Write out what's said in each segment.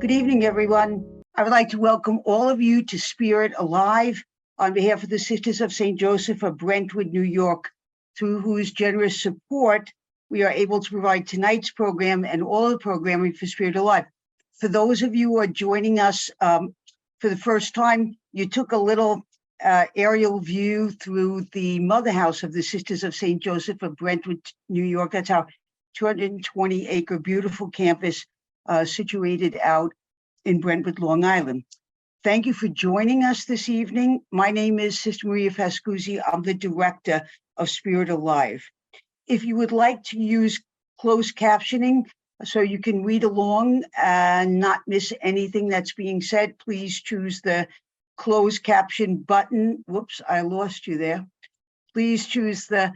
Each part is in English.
Good evening, everyone. I would like to welcome all of you to Spirit Alive on behalf of the Sisters of St. Joseph of Brentwood, New York, through whose generous support we are able to provide tonight's program and all the programming for Spirit Alive. For those of you who are joining us for the first time, you took a little aerial view through the mother house of the Sisters of St. Joseph of Brentwood, New York. That's our 220-acre beautiful campus situated out in Brentwood, Long Island. Thank you for joining us this evening. My name is Sister Maria Fascuzzi. I'm the director of Spirit Alive. If you would like to use closed captioning so you can read along and not miss anything that's being said, please choose the closed caption button. Whoops, I lost you there. Please choose the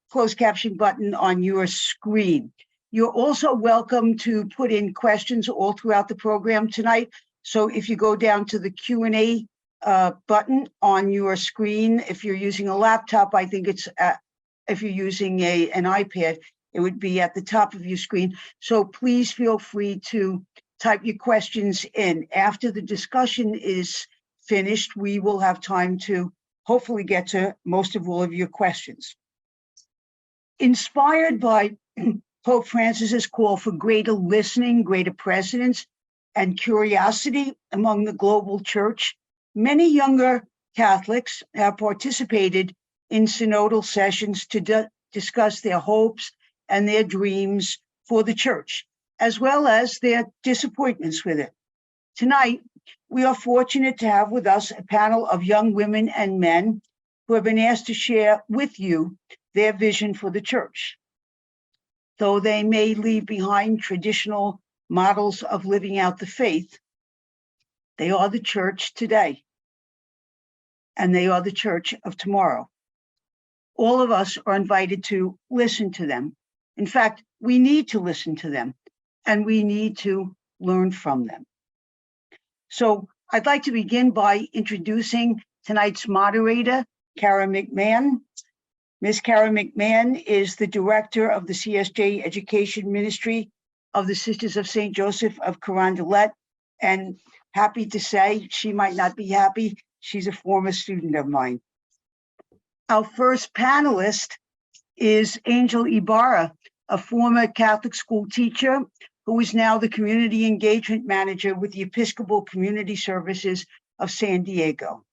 closed caption button on your screen. You're also welcome to put in questions all throughout the program tonight. So if you go down to the Q&A button on your screen, if you're using a laptop, I think it's, if you're using an iPad, it would be at the top of your screen. So please feel free to type your questions in. After the discussion is finished, we will have time to hopefully get to most of all of your questions. Inspired by Pope Francis's call for greater listening, greater presence, and curiosity among the global church, many younger Catholics have participated in synodal sessions to discuss their hopes and their dreams for the church, as well as their disappointments with it. Tonight, we are fortunate to have with us a panel of young women and men who have been asked to share with you their vision for the church. Though they may leave behind traditional models of living out the faith, they are the church today, and they are the church of tomorrow. All of us are invited to listen to them. In fact, we need to listen to them, and we need to learn from them. So I'd like to begin by introducing tonight's moderator, Kara McMahon. Ms. Kara McMahon is the director of the CSJ Education Ministry of the Sisters of St. Joseph of Carondelet, and happy to say, she might not be happy, she's a former student of mine. Our first panelist is Angel Ibarra, a former Catholic school teacher who is now the Community Engagement Manager with the Episcopal Community Services of San Diego.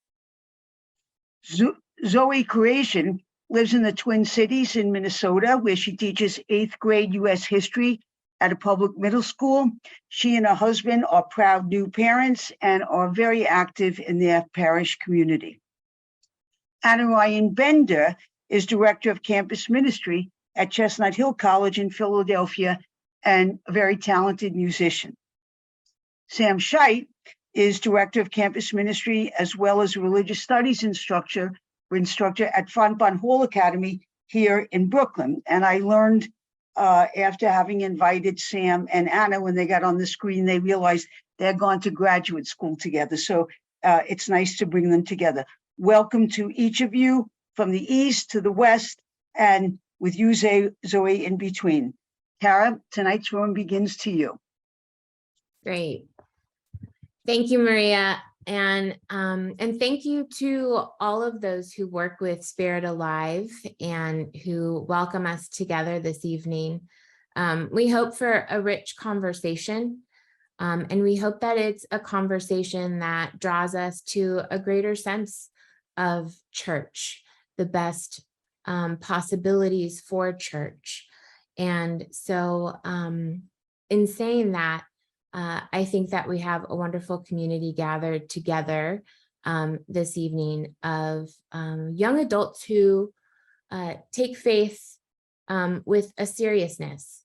Zoe Creation lives in the Twin Cities in Minnesota, where she teaches 8th grade U.S. history at a public middle school. She and her husband are proud new parents and are very active in their parish community. Anna Ryan Bender is director of campus ministry at Chestnut Hill College in Philadelphia and a very talented musician. Sam Scheit is director of campus ministry as well as religious studies instructor at Fontbonne Hall Academy here in Brooklyn. And I learned after having invited Sam and Anna, when they got on the screen, they realized they're gone to graduate school together. So it's nice to bring them together. Welcome to each of you from the east to the west, and with you, Zoe, in between. Kara, tonight's room begins to you. Great. Thank you, Maria. And thank you to all of those who work with Spirit Alive and who welcome us together this evening. We hope for a rich conversation, and we hope that it's a conversation that draws us to a greater sense of church, the best possibilities for church. And so in saying that, I think that we have a wonderful community gathered together this evening of young adults who take faith with a seriousness,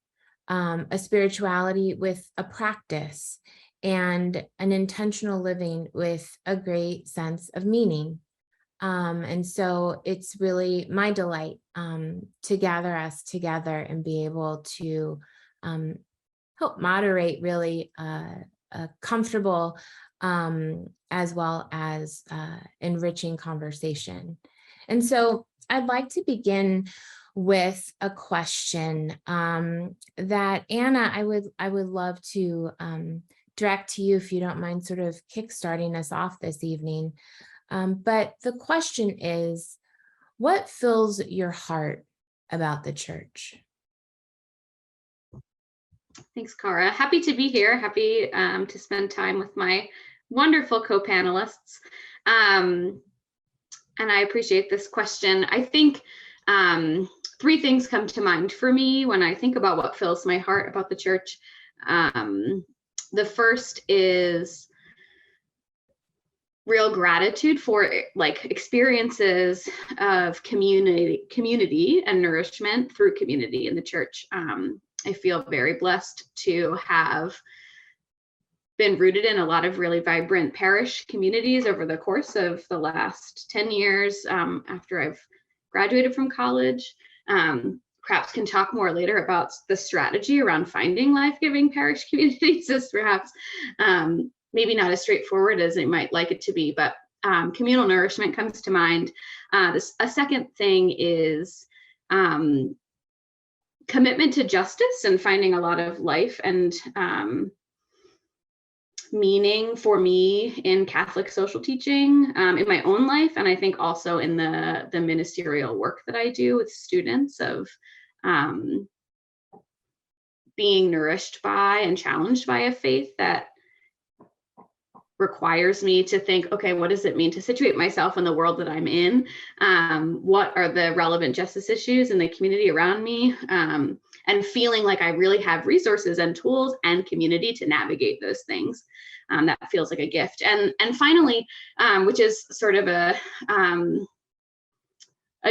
a spirituality with a practice, and an intentional living with a great sense of meaning. And so it's really my delight to gather us together and be able to help moderate really a comfortable as well as enriching conversation. And so I'd like to begin with a question that Anna, I would love to direct to you if you don't mind sort of kickstarting us off this evening. But the question is, what fills your heart about the church? Thanks, Cara. Happy to be here. Happy to spend time with my wonderful co-panelists. And I appreciate this question. I think three things come to mind for me when I think about what fills my heart about the church. The first is real gratitude for like experiences of community and nourishment through community in the church. I feel very blessed to have been rooted in a lot of really vibrant parish communities over the course of the last 10 years after I've graduated from college. Perhaps can talk more later about the strategy around finding life-giving parish communities as perhaps maybe not as straightforward as it might like it to be, but communal nourishment comes to mind. A second thing is commitment to justice and finding a lot of life and meaning for me in Catholic social teaching in my own life, and I think also in the ministerial work that I do with students of being nourished by and challenged by a faith that requires me to think, okay, what does it mean to situate myself in the world that I'm in? What are the relevant justice issues in the community around me? And feeling like I really have resources and tools and community to navigate those things. That feels like a gift. And finally, which is sort of a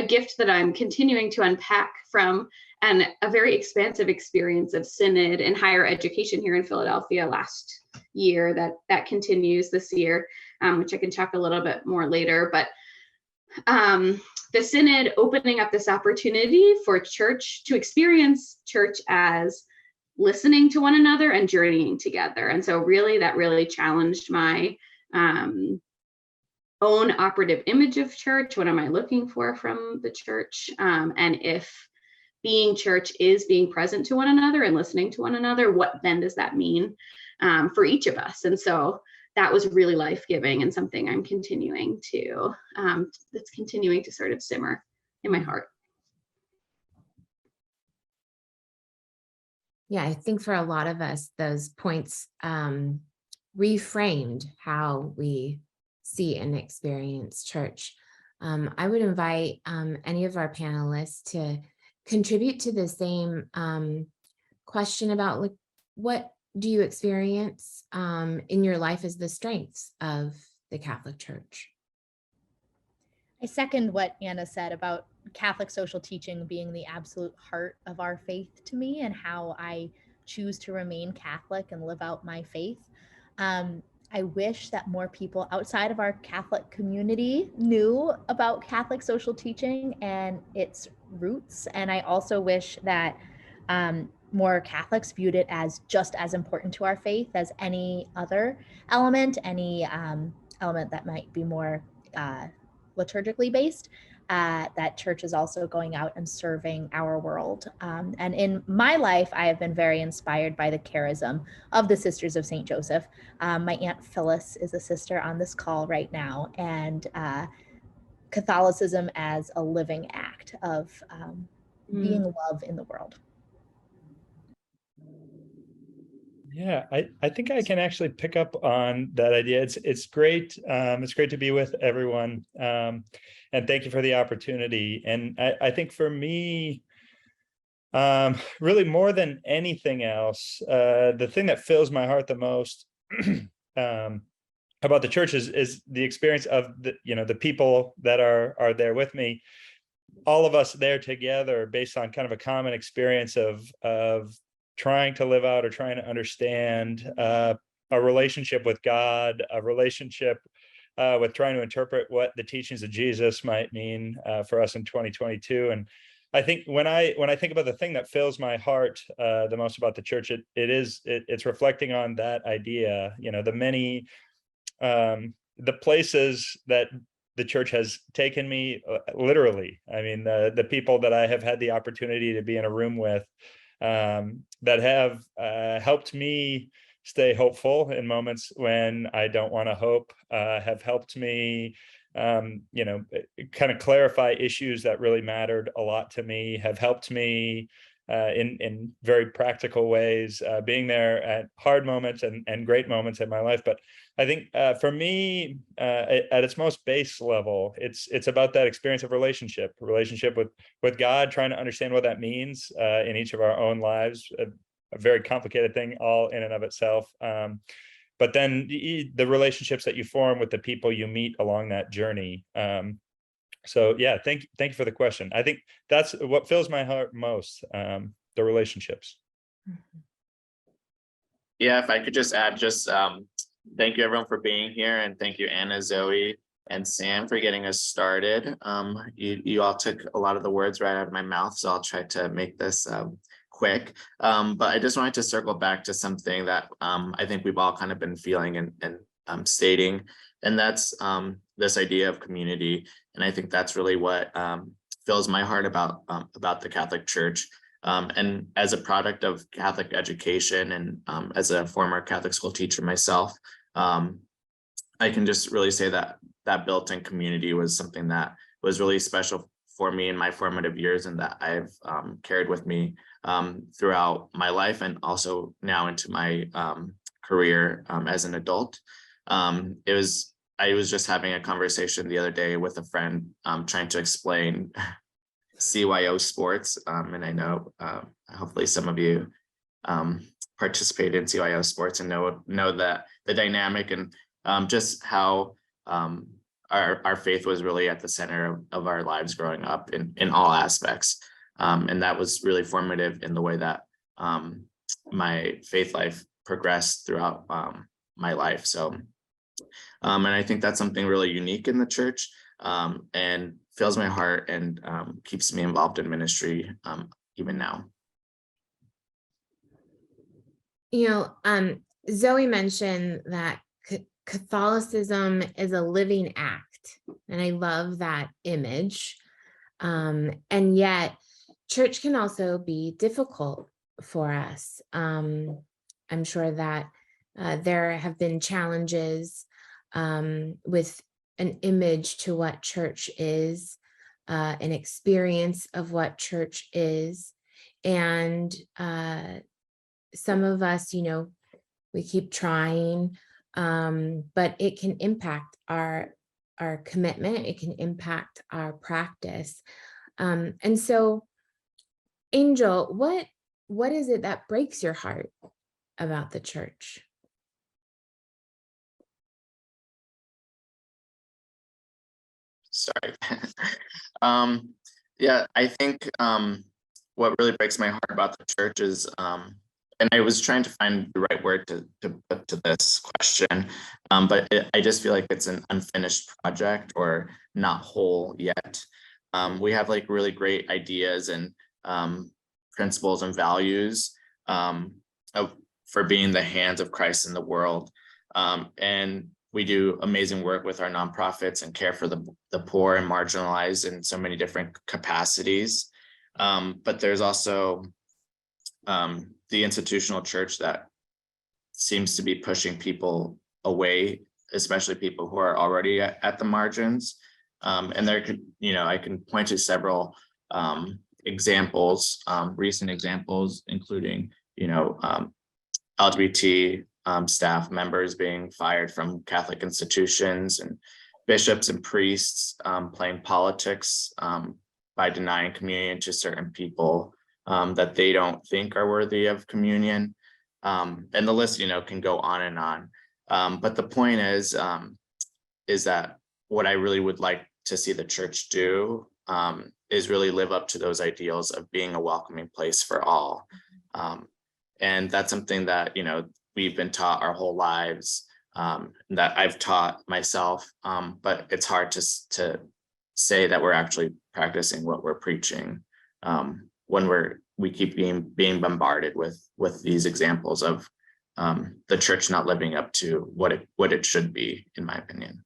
gift that I'm continuing to unpack from and a very expansive experience of synod and higher education here in Philadelphia last year that continues this year, which I can talk a little bit more later. But the synod opening up this opportunity for church to experience church as listening to one another and journeying together. And so really that really challenged my own operative image of church. What am I looking for from the church? And if being church is being present to one another and listening to one another, what then does that mean for each of us? And so that was really life-giving and something I'm continuing to, that's continuing to sort of simmer in my heart. Yeah, I think for a lot of us, those points reframed how we see and experience church. I would invite any of our panelists to contribute to the same question about like, what do you experience in your life as the strengths of the Catholic Church? I second what Anna said about Catholic social teaching being the absolute heart of our faith to me and how I choose to remain Catholic and live out my faith. I wish that more people outside of our Catholic community knew about Catholic social teaching and its roots. And I also wish that more Catholics viewed it as just as important to our faith as any other element, any element that might be more liturgically based, that church is also going out and serving our world. And in my life, I have been very inspired by the charism of the Sisters of St. Joseph. My Aunt Phyllis is a sister on this call right now, and Catholicism as a living act of being love in the world. Yeah, I think I can actually pick up on that idea. It's great. It's great to be with everyone. And thank you for the opportunity. And I think for me, really more than anything else, the thing that fills my heart the most about the church is the experience of the people that are there with me. All of us there together based on kind of a common experience of trying to live out or trying to understand a relationship with God, a relationship with trying to interpret what the teachings of Jesus might mean for us in 2022. And I think when I think about the thing that fills my heart the most about the church, it's reflecting on that idea. The many the places that the church has taken me, literally. I mean, the people that I have had the opportunity to be in a room with, that have helped me stay hopeful in moments when I don't want to hope, have helped me, kind of clarify issues that really mattered a lot to me, have helped me in very practical ways, being there at hard moments and great moments in my life. But I think for me, at its most base level, it's about that experience of relationship with God, trying to understand what that means in each of our own lives. A very complicated thing all in and of itself. But then the relationships that you form with the people you meet along that journey. So yeah, thank you for the question. I think that's what fills my heart most, the relationships. Yeah, if I could just add, thank you everyone for being here, and thank you Anna, Zoe, and Sam for getting us started. You all took a lot of the words right out of my mouth, so I'll try to make this quick. But I just wanted to circle back to something that I think we've all kind of been feeling and stating, and that's this idea of community. And I think that's really what fills my heart about the Catholic Church. And as a product of Catholic education and as a former Catholic school teacher myself, I can just really say that that built-in community was something that was really special for me in my formative years, and that I've carried with me throughout my life, and also now into my career as an adult. I was just having a conversation the other day with a friend trying to explain CYO sports, and I know hopefully some of you participate in CYO sports and know that the dynamic and just how our faith was really at the center of our lives growing up in all aspects. And that was really formative in the way that my faith life progressed throughout my life. So, and I think that's something really unique in the church, and fills my heart and keeps me involved in ministry even now. Zoe mentioned that Catholicism is a living act, and I love that image. And yet church can also be difficult for us. I'm sure that there have been challenges with an image to what church is, an experience of what church is. And some of us, we keep trying, but it can impact our commitment. It can impact our practice. And so, Angel, what is it that breaks your heart about the church? Sorry. Yeah, I think what really breaks my heart about the church is, and I was trying to find the right word to put to this question, but I just feel like it's an unfinished project or not whole yet. We have like really great ideas and principles and values for being the hands of Christ in the world. And we do amazing work with our nonprofits and care for the poor and marginalized in so many different capacities. But there's also the institutional church that seems to be pushing people away, especially people who are already at the margins. And there could, I can point to several examples, recent examples, including, LGBT staff members being fired from Catholic institutions, and bishops and priests playing politics by denying communion to certain people that they don't think are worthy of communion. And the list, can go on and on. But the point is that what I really would like to see the church do is really live up to those ideals of being a welcoming place for all. And that's something that, we've been taught our whole lives, that I've taught myself, but it's hard to say that we're actually practicing what we're preaching when we keep being bombarded with these examples of the church not living up to what it should be, in my opinion.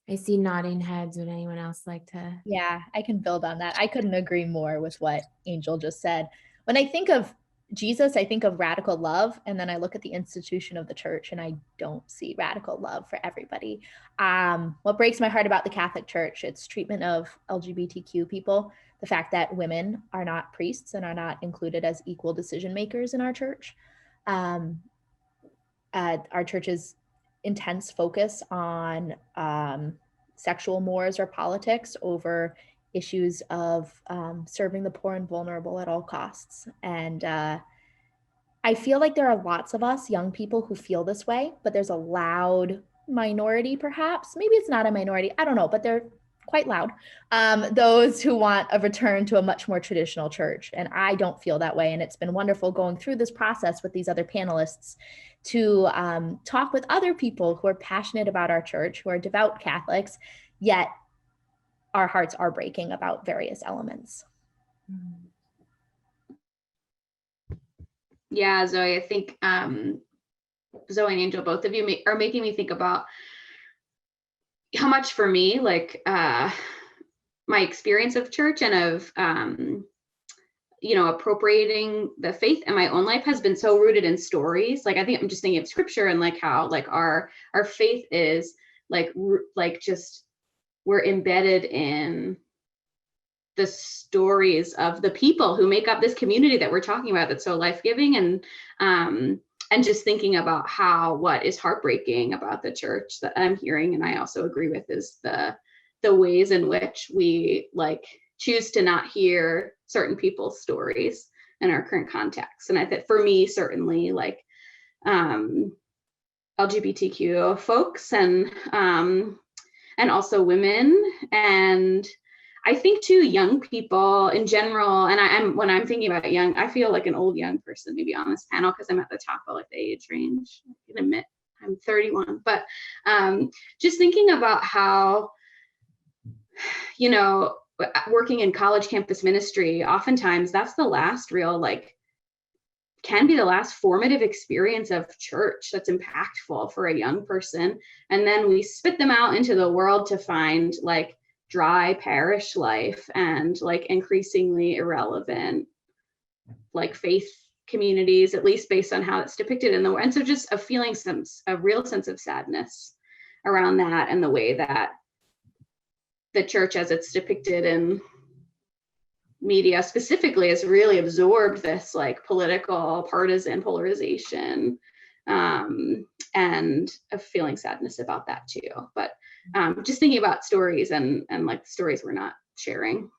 I see nodding heads. Would anyone else like to? Yeah, I can build on that. I couldn't agree more with what Angel just said. When I think of Jesus, I think of radical love, and then I look at the institution of the church and I don't see radical love for everybody. What breaks my heart about the Catholic Church, its treatment of LGBTQ people, the fact that women are not priests and are not included as equal decision makers in our church. Our church's intense focus on sexual mores or politics over issues of serving the poor and vulnerable at all costs. And I feel like there are lots of us young people who feel this way, but there's a loud minority, perhaps. Maybe it's not a minority, I don't know, but they're quite loud. Those who want a return to a much more traditional church. And I don't feel that way. And it's been wonderful going through this process with these other panelists to talk with other people who are passionate about our church, who are devout Catholics, yet our hearts are breaking about various elements. Yeah, Zoe, I think Zoe and Angel, both of you are making me think about how much for me, like my experience of church and of appropriating the faith in my own life has been so rooted in stories. Like, I think I'm just thinking of scripture and like how like our faith is like just we're embedded in the stories of the people who make up this community that we're talking about that's so life-giving, and just thinking about how what is heartbreaking about the church that I'm hearing, and I also agree with, is the ways in which we like choose to not hear certain people's stories in our current context. And I think for me, certainly like LGBTQ folks and also women, and I think too young people in general. And when I'm thinking about young, I feel like an old young person maybe on this panel because I'm at the top of like the age range. I can admit I'm 31, but just thinking about how, working in college campus ministry, oftentimes that's the last real can be the last formative experience of church that's impactful for a young person. And then we spit them out into the world to find like dry parish life and like increasingly irrelevant like faith communities, at least based on how it's depicted in the world. And so just a real sense of sadness around that, and the way that the church as it's depicted in media specifically has really absorbed this like political partisan polarization, and of feeling sadness about that too. But just thinking about stories and like stories we're not sharing.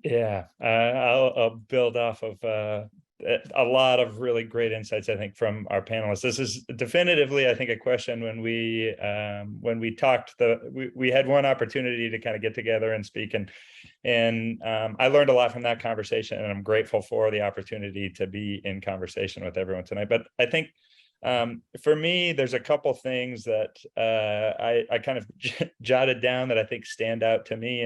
Yeah, I'll build off of a lot of really great insights, I think, from our panelists. This is definitively, I think, a question when we talked, we had one opportunity to kind of get together and speak, and I learned a lot from that conversation, and I'm grateful for the opportunity to be in conversation with everyone tonight. But I think for me, there's a couple things that I kind of jotted down that I think stand out to me,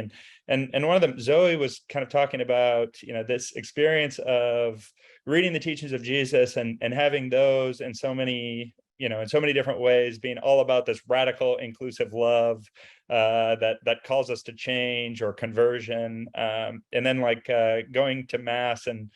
and one of them, Zoe was kind of talking about, this experience of reading the teachings of Jesus and having those in so many, in so many different ways, being all about this radical, inclusive love that calls us to change or conversion, and then like going to mass and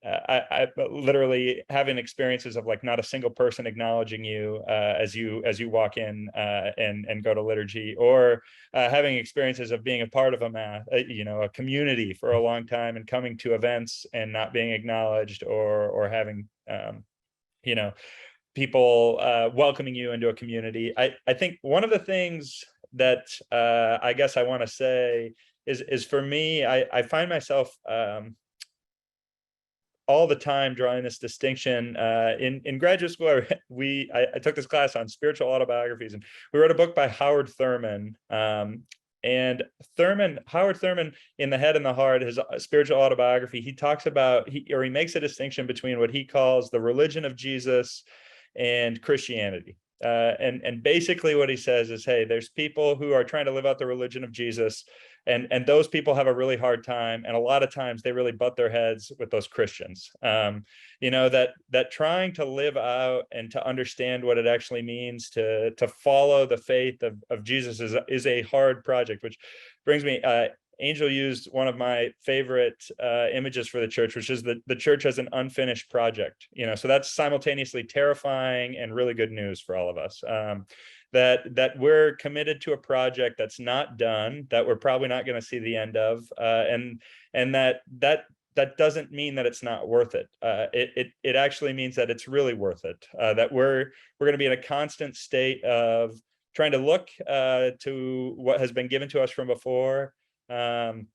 I literally having experiences of like not a single person acknowledging you as you walk in and go to liturgy, or having experiences of being a part of a mass, a community for a long time, and coming to events and not being acknowledged, or having people welcoming you into a community. I think one of the things that I guess I want to say is for me, I find myself all the time drawing this distinction. In graduate school, I took this class on spiritual autobiographies, and we wrote a book by Howard Thurman. And Howard Thurman, in The Head and the Heart, his spiritual autobiography, he talks about, he makes a distinction between what he calls the religion of Jesus and Christianity. And basically what he says is, hey, there's people who are trying to live out the religion of Jesus, and those people have a really hard time, and a lot of times they really butt their heads with those Christians. That trying to live out and to understand what it actually means to follow the faith of Jesus is a hard project, which brings me, Angel used one of my favorite images for the church, which is that the church as an unfinished project. So that's simultaneously terrifying and really good news for all of us. That we're committed to a project that's not done, that we're probably not going to see the end of, and that doesn't mean that it's not worth it. It actually means that it's really worth it. That we're going to be in a constant state of trying to look to what has been given to us from before, and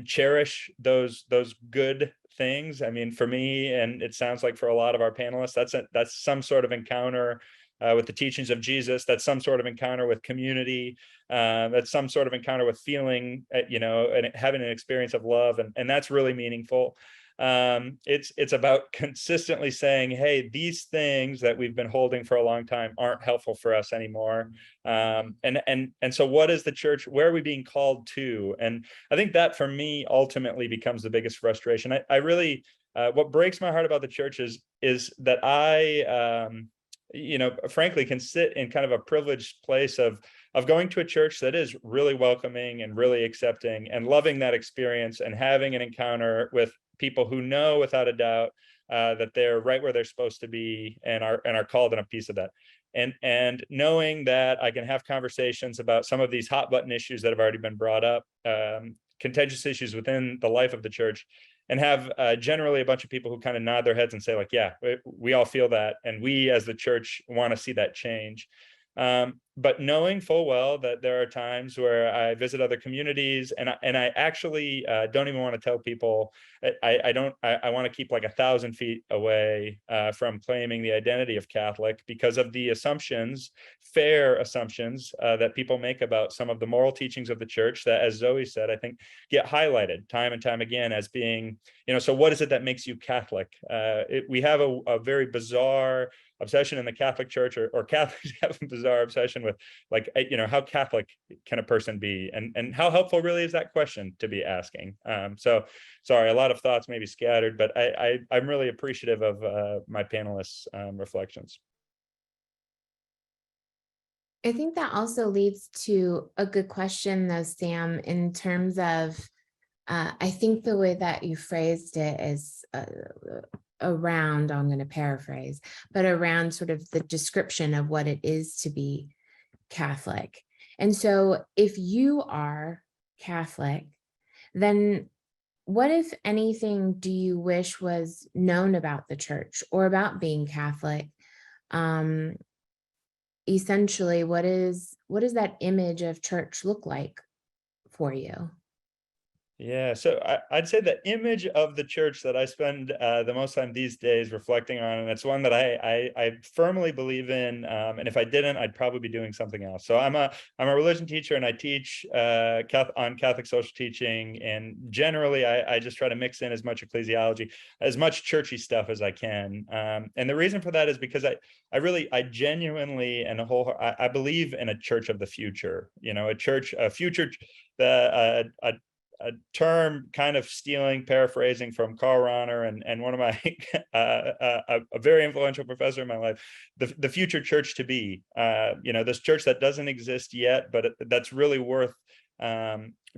cherish those good things. I mean, for me, and it sounds like for a lot of our panelists, that's some sort of encounter with the teachings of Jesus. That's some sort of encounter with community. That's some sort of encounter with feeling, and having an experience of love, and that's really meaningful. It's about consistently saying, hey, these things that we've been holding for a long time aren't helpful for us anymore. And so what is the church? Where are we being called to? And I think that for me ultimately becomes the biggest frustration. I really, what breaks my heart about the church is that I, frankly, can sit in kind of a privileged place of going to a church that is really welcoming and really accepting and loving that experience and having an encounter with people who know without a doubt that they're right where they're supposed to be and are called in a piece of that. And knowing that I can have conversations about some of these hot button issues that have already been brought up, contentious issues within the life of the church, and have generally a bunch of people who kind of nod their heads and say, like, yeah, we all feel that, and we as the church want to see that change. But knowing full well that there are times where I visit other communities and I actually don't even want to tell people, I want to keep like 1,000 feet away from claiming the identity of Catholic because of the assumptions, fair assumptions that people make about some of the moral teachings of the church that, as Zoe said, I think get highlighted time and time again as being, so what is it that makes you Catholic? We have a very bizarre obsession in the Catholic Church, or Catholics have a bizarre obsession with, like, how Catholic can a person be, and how helpful really is that question to be asking? So sorry, a lot of thoughts maybe scattered, but I'm really appreciative of my panelists' reflections. I think that also leads to a good question though, Sam, in terms of, I think the way that you phrased it is around, I'm going to paraphrase, but around sort of the description of what it is to be Catholic. And so if you are Catholic, then what, if anything, do you wish was known about the church or about being Catholic? Essentially, what does that image of church look like for you? Yeah, so I'd say the image of the church that I spend the most time these days reflecting on, and it's one that I firmly believe in, and if I didn't, I'd probably be doing something else. So I'm a religion teacher, and I teach on Catholic social teaching, and generally I just try to mix in as much ecclesiology, as much churchy stuff as I can. And the reason for that is because I genuinely and I believe in a church of the future. A future that a term kind of paraphrasing from Karl Rahner and one of my a very influential professor in my life, the future church to be, this church that doesn't exist yet, but that's really worth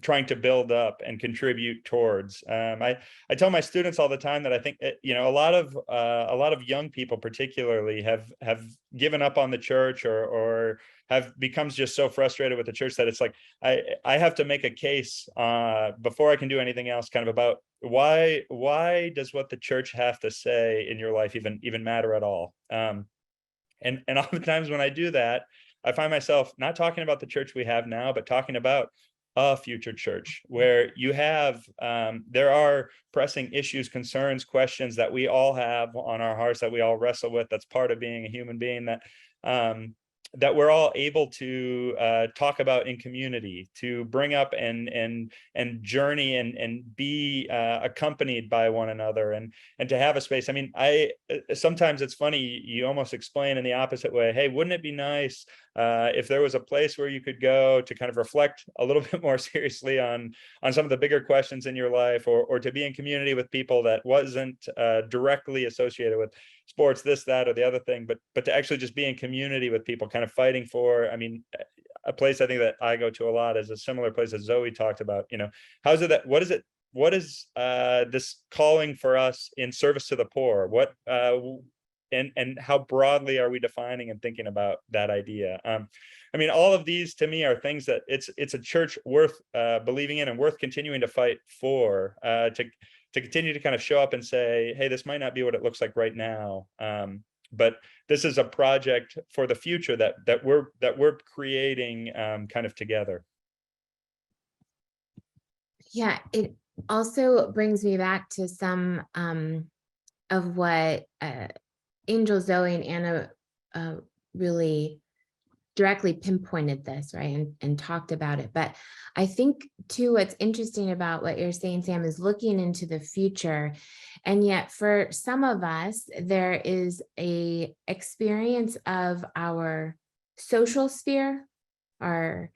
trying to build up and contribute towards. I tell my students all the time that I think a lot of young people particularly have given up on the church or have become just so frustrated with the church that it's like I have to make a case before I can do anything else, kind of about why does what the church have to say in your life even matter at all? And oftentimes when I do that, I find myself not talking about the church we have now, but talking about a future church where you have there are pressing issues, concerns, questions that we all have on our hearts, that we all wrestle with. That's part of being a human being, that we're all able to talk about in community, to bring up and journey and be accompanied by one another, and to have a space. I mean, sometimes it's funny, you almost explain in the opposite way. Hey, wouldn't it be nice if there was a place where you could go to kind of reflect a little bit more seriously on some of the bigger questions in your life, or to be in community with people that wasn't directly associated with sports, this, that, or the other thing, but to actually just be in community with people kind of fighting for, I mean, a place I think that I go to a lot is a similar place that Zoe talked about. How's it that what is this calling for us in service to the poor? What and how broadly are we defining and thinking about that idea? I mean, all of these to me are things that it's a church worth believing in and worth continuing to fight for, to continue to kind of show up and say, hey, this might not be what it looks like right now, but this is a project for the future that we're creating kind of together. Yeah, it also brings me back to some of what Angel, Zoe, and Anna really directly pinpointed this, right, and talked about it. But I think too, what's interesting about what you're saying, Sam, is looking into the future. And yet for some of us, there is a experience of our social sphere, our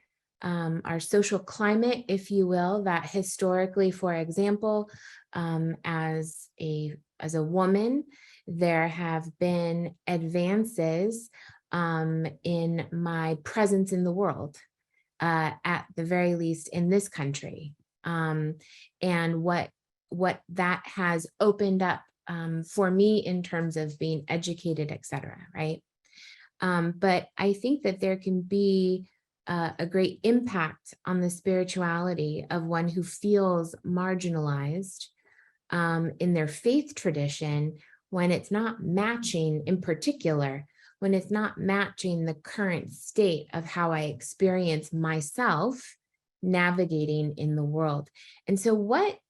social climate, if you will, that historically, for example, as a woman, there have been advances in my presence in the world, at the very least in this country, and what that has opened up for me in terms of being educated, et cetera, right? But I think that there can be a great impact on the spirituality of one who feels marginalized in their faith tradition when it's not matching, in particular, when it's not matching the current state of how I experience myself navigating in the world. And so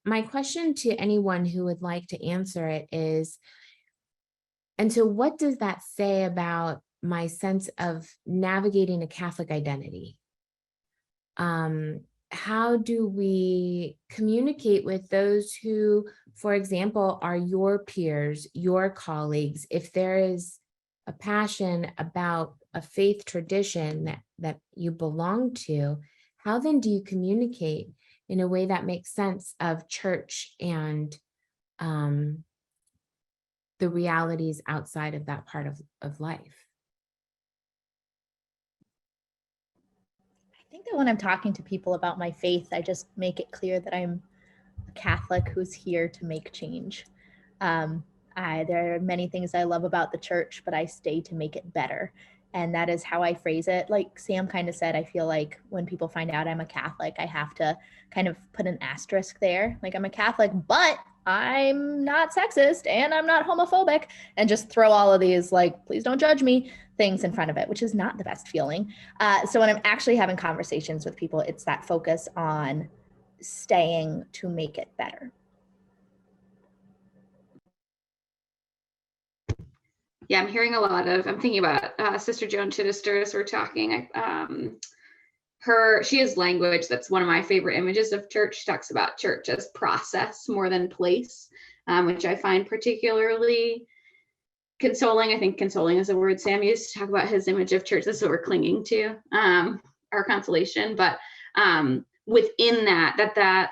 my question to anyone who would like to answer it is, and so what does that say about my sense of navigating a Catholic identity? How do we communicate with those who, for example, are your peers, your colleagues, if there is a passion about a faith tradition that you belong to, how then do you communicate in a way that makes sense of church and the realities outside of that part of life? I think that when I'm talking to people about my faith, I just make it clear that I'm a Catholic who's here to make change. There are many things I love about the church, but I stay to make it better. And that is how I phrase it. Like Sam kind of said, I feel like when people find out I'm a Catholic, I have to kind of put an asterisk there. Like, I'm a Catholic, but I'm not sexist and I'm not homophobic, and just throw all of these, like, please don't judge me, things in front of it, which is not the best feeling. So when I'm actually having conversations with people, it's that focus on staying to make it better. Yeah, I'm thinking about Sister Joan Chittister as we're talking. She has language that's one of my favorite images of church. She talks about church as process more than place, which I find particularly consoling. I think consoling is a word Sam used to talk about his image of church. This is what we're clinging to, our consolation. But within that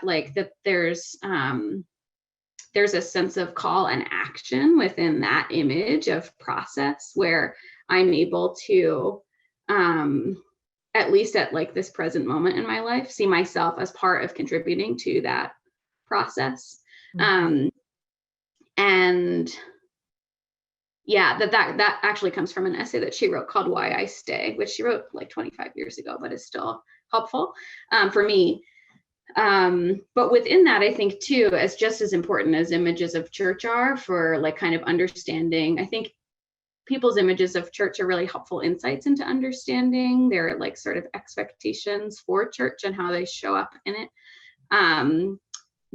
there's a sense of call and action within that image of process, where I'm able to, at least at like this present moment in my life, see myself as part of contributing to that process. Mm-hmm. And yeah, that actually comes from an essay that she wrote called Why I Stay, which she wrote like 25 years ago, but is still helpful for me. But within that, I think too, as just as important as images of church are for like kind of understanding, I think people's images of church are really helpful insights into understanding their like sort of expectations for church and how they show up in it.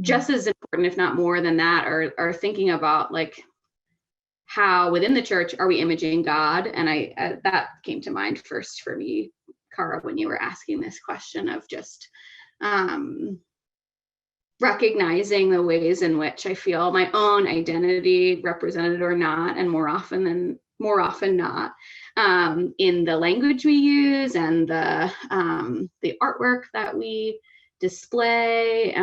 Just as important, if not more than that, are thinking about like how within the church are we imaging God? And I that came to mind first for me, Cara, when you were asking this question of just recognizing the ways in which I feel my own identity represented or not, and more often not, in the language we use and the artwork that we display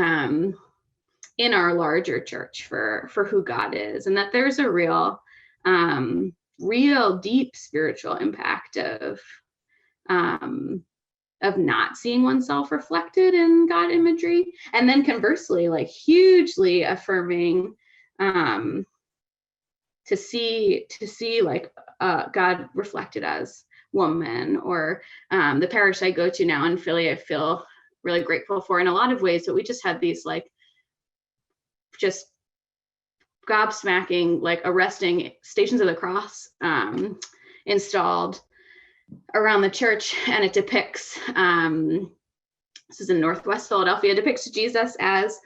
in our larger church for who God is, and that there's a real deep spiritual impact of not seeing oneself reflected in God imagery. And then conversely, like hugely affirming to see like God reflected as woman. Or the parish I go to now in Philly, I feel really grateful for in a lot of ways, but we just had these like just gobsmacking, like arresting Stations of the Cross installed around the church, and it depicts this is in Northwest Philadelphia, depicts Jesus as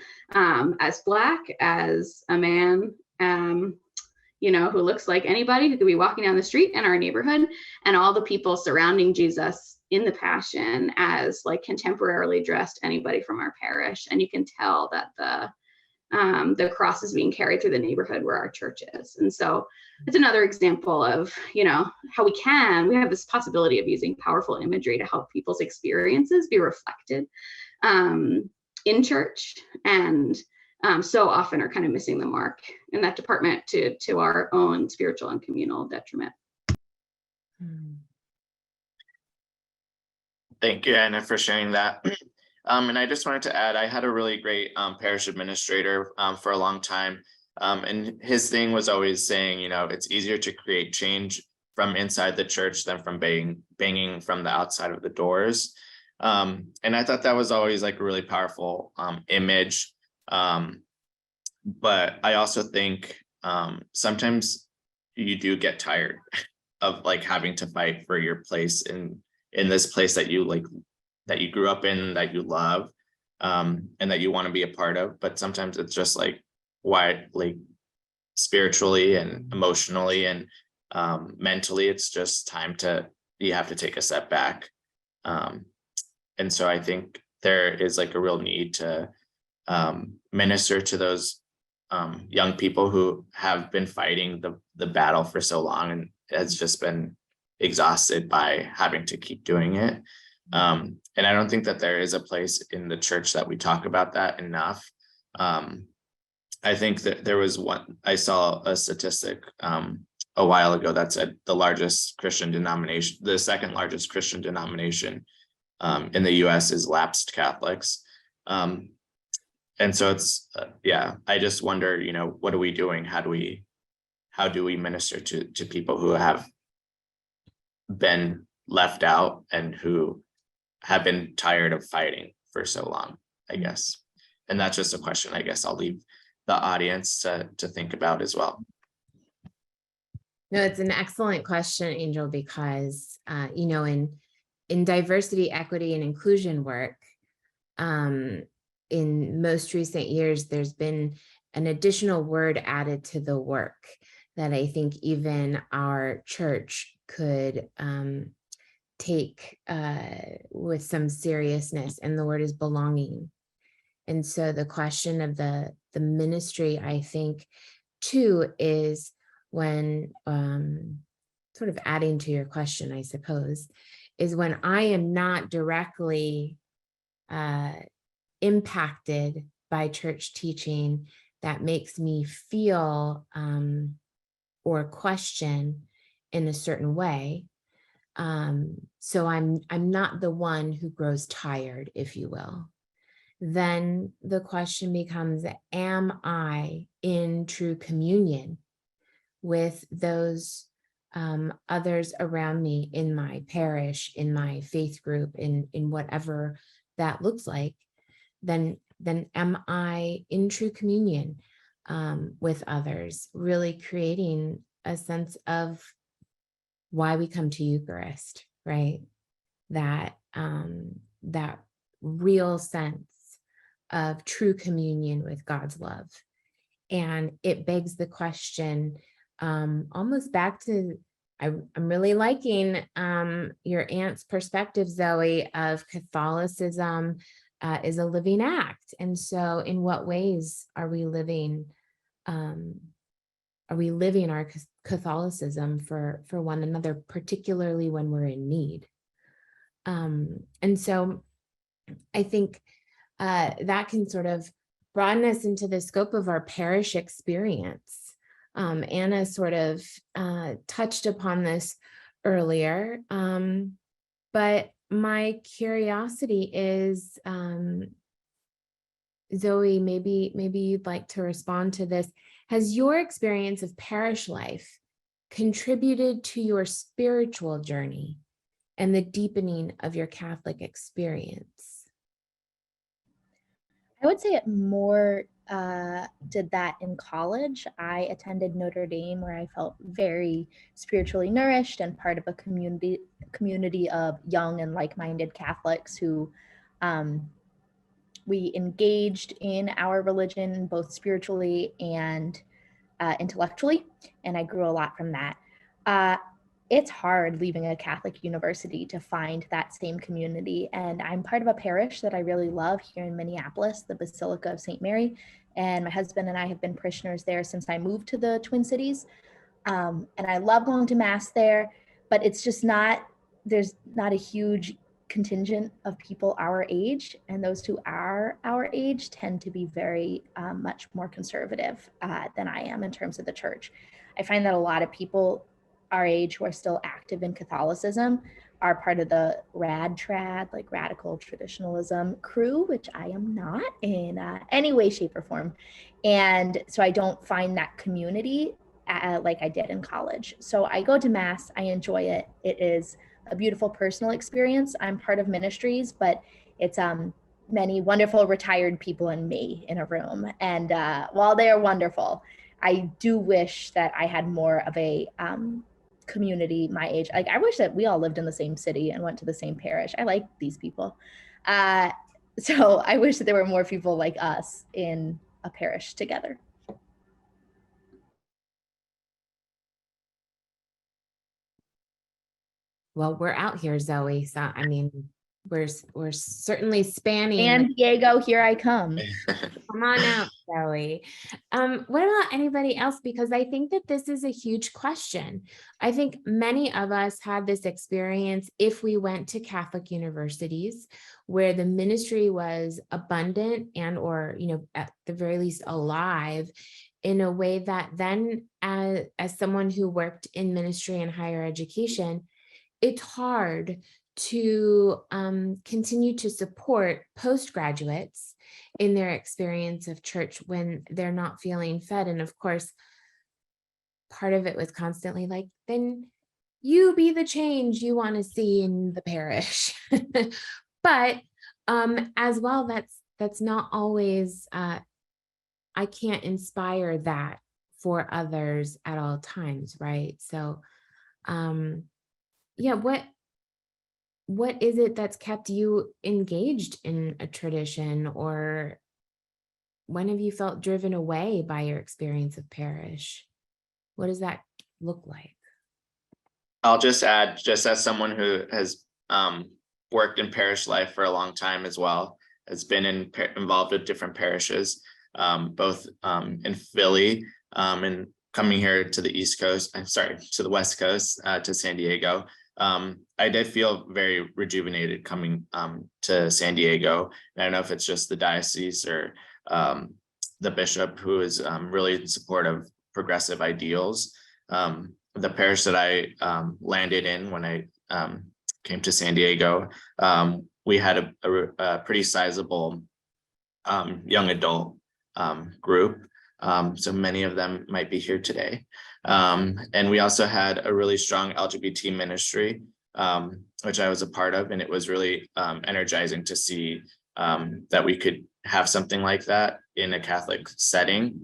Black, as a man, who looks like anybody who could be walking down the street in our neighborhood, and all the people surrounding Jesus in the Passion as like contemporarily dressed anybody from our parish. And you can tell that the cross is being carried through the neighborhood where our church is. And so it's another example of, how we have this possibility of using powerful imagery to help people's experiences be reflected in church, and so often are kind of missing the mark in that department to our own spiritual and communal detriment. Thank you, Anna, for sharing that. And I just wanted to add, I had a really great parish administrator for a long time. And his thing was always saying, it's easier to create change from inside the church than from banging from the outside of the doors. And I thought that was always like a really powerful image. But I also think sometimes you do get tired of like having to fight for your place in this place that you like, that you grew up in, that you love, and that you want to be a part of. But sometimes it's just like, why, like spiritually and emotionally and mentally, it's just time you have to take a step back. And so I think there is like a real need to minister to those young people who have been fighting the battle for so long and has just been exhausted by having to keep doing it. And I don't think that there is a place in the church that we talk about that enough. I think that there was I saw a statistic a while ago that said the largest Christian denomination, the second largest Christian denomination in the US is lapsed Catholics. And so it's, I just wonder, what are we doing? How do we minister to people who have been left out and who have been tired of fighting for so long, I guess. And that's just a question I guess I'll leave the audience to think about as well. No, it's an excellent question, Angel, because, in diversity, equity, and inclusion work, in most recent years, there's been an additional word added to the work that I think even our church could take with some seriousness, and the word is belonging. And so the question of the ministry, I think, too, is when, sort of adding to your question, I suppose, is when I am not directly impacted by church teaching that makes me feel or question in a certain way. So I'm not the one who grows tired, if you will. Then the question becomes, am I in true communion with those others around me in my parish, in my faith group, in whatever that looks like? Then am I in true communion with others, really creating a sense of why we come to Eucharist, right? That real sense of true communion with God's love. And it begs the question, almost back to, I'm really liking your aunt's perspective, Zoe, of Catholicism is a living act. And so in what ways are we living our Catholicism for one another, particularly when we're in need? And so I think that can sort of broaden us into the scope of our parish experience. Anna sort of touched upon this earlier, but my curiosity is, Zoe, maybe you'd like to respond to this. Has your experience of parish life contributed to your spiritual journey and the deepening of your Catholic experience? I would say it more did that in college. I attended Notre Dame, where I felt very spiritually nourished and part of a community of young and like-minded Catholics who we engaged in our religion both spiritually and intellectually, and I grew a lot from that. It's hard leaving a Catholic university to find that same community, and I'm part of a parish that I really love here in Minneapolis, the Basilica of St. Mary, and my husband and I have been parishioners there since I moved to the Twin Cities, and I love going to Mass there, but it's just there's not a huge contingent of people our age, and those who are our age tend to be very much more conservative than I am in terms of the church. I find that a lot of people our age who are still active in Catholicism are part of the rad-trad, like radical traditionalism crew, which I am not in any way, shape, or form. And so I don't find that community like I did in college. So I go to Mass, I enjoy it. It is a beautiful personal experience. I'm part of ministries, but it's many wonderful retired people and me in a room. And while they are wonderful, I do wish that I had more of a community my age. Like, I wish that we all lived in the same city and went to the same parish. I like these people. So I wish that there were more people like us in a parish together. Well, we're out here, Zoe. So, I mean, we're certainly spanning. San Diego, here I come. Come on out, Zoe. What about anybody else? Because I think that this is a huge question. I think many of us had this experience if we went to Catholic universities where the ministry was abundant and or, at the very least alive in a way that then as someone who worked in ministry and higher education, it's hard to continue to support postgraduates in their experience of church when they're not feeling fed. And of course, part of it was constantly like, then you be the change you want to see in the parish. But as well, that's not always, I can't inspire that for others at all times, right? So yeah, what is it that's kept you engaged in a tradition, or when have you felt driven away by your experience of parish? What does that look like? I'll just add, just as someone who has worked in parish life for a long time as well, has been involved with different parishes, both in Philly and coming here to the East Coast, to the West Coast, to San Diego. I did feel very rejuvenated coming to San Diego. And I don't know if it's just the diocese or the bishop who is really in support of progressive ideals. The parish that I landed in when I came to San Diego, we had a pretty sizable young adult group. So many of them might be here today. And we also had a really strong LGBT ministry, which I was a part of, and it was really energizing to see that we could have something like that in a Catholic setting.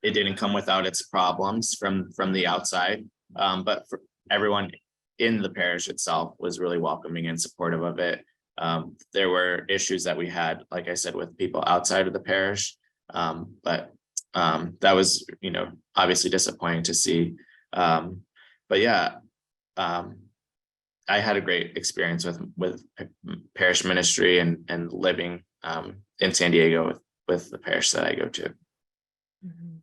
It didn't come without its problems from the outside, but for everyone in the parish itself was really welcoming and supportive of it. There were issues that we had, like I said, with people outside of the parish, but that was, obviously disappointing to see. But yeah, I had a great experience with parish ministry and living in San Diego with the parish that I go to. Mm-hmm.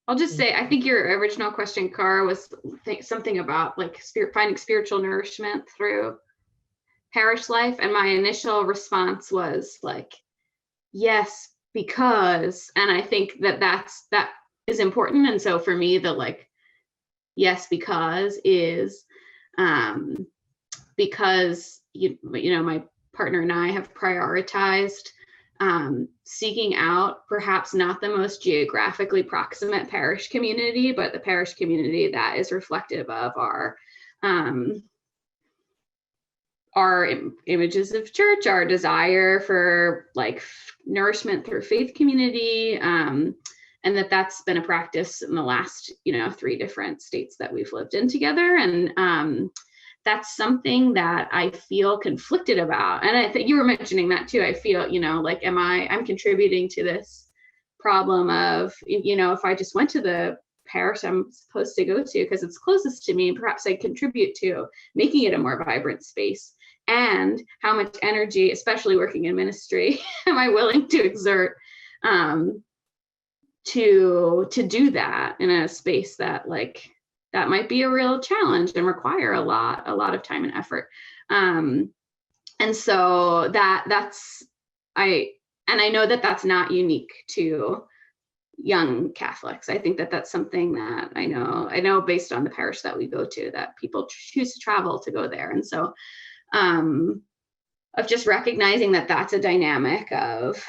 I'll just say, I think your original question, Cara, was something about like finding spiritual nourishment through parish life. And my initial response was like, yes, because, and I think that is important. And so for me, the like yes, because is because my partner and I have prioritized seeking out perhaps not the most geographically proximate parish community, but the parish community that is reflective of our images of church, our desire for like nourishment through faith community, and that's been a practice in the last 3 different states that we've lived in together. And that's something that I feel conflicted about. And I think you were mentioning that too. I feel, like, I'm contributing to this problem of, if I just went to the parish I'm supposed to go to because it's closest to me, perhaps I contribute to making it a more vibrant space. And how much energy, especially working in ministry, am I willing to exert to do that in a space that might be a real challenge and require a lot of time and effort. And so I know that that's not unique to young Catholics. I think that that's something that I know based on the parish that we go to, that people choose to travel to go there. And so of just recognizing that that's a dynamic of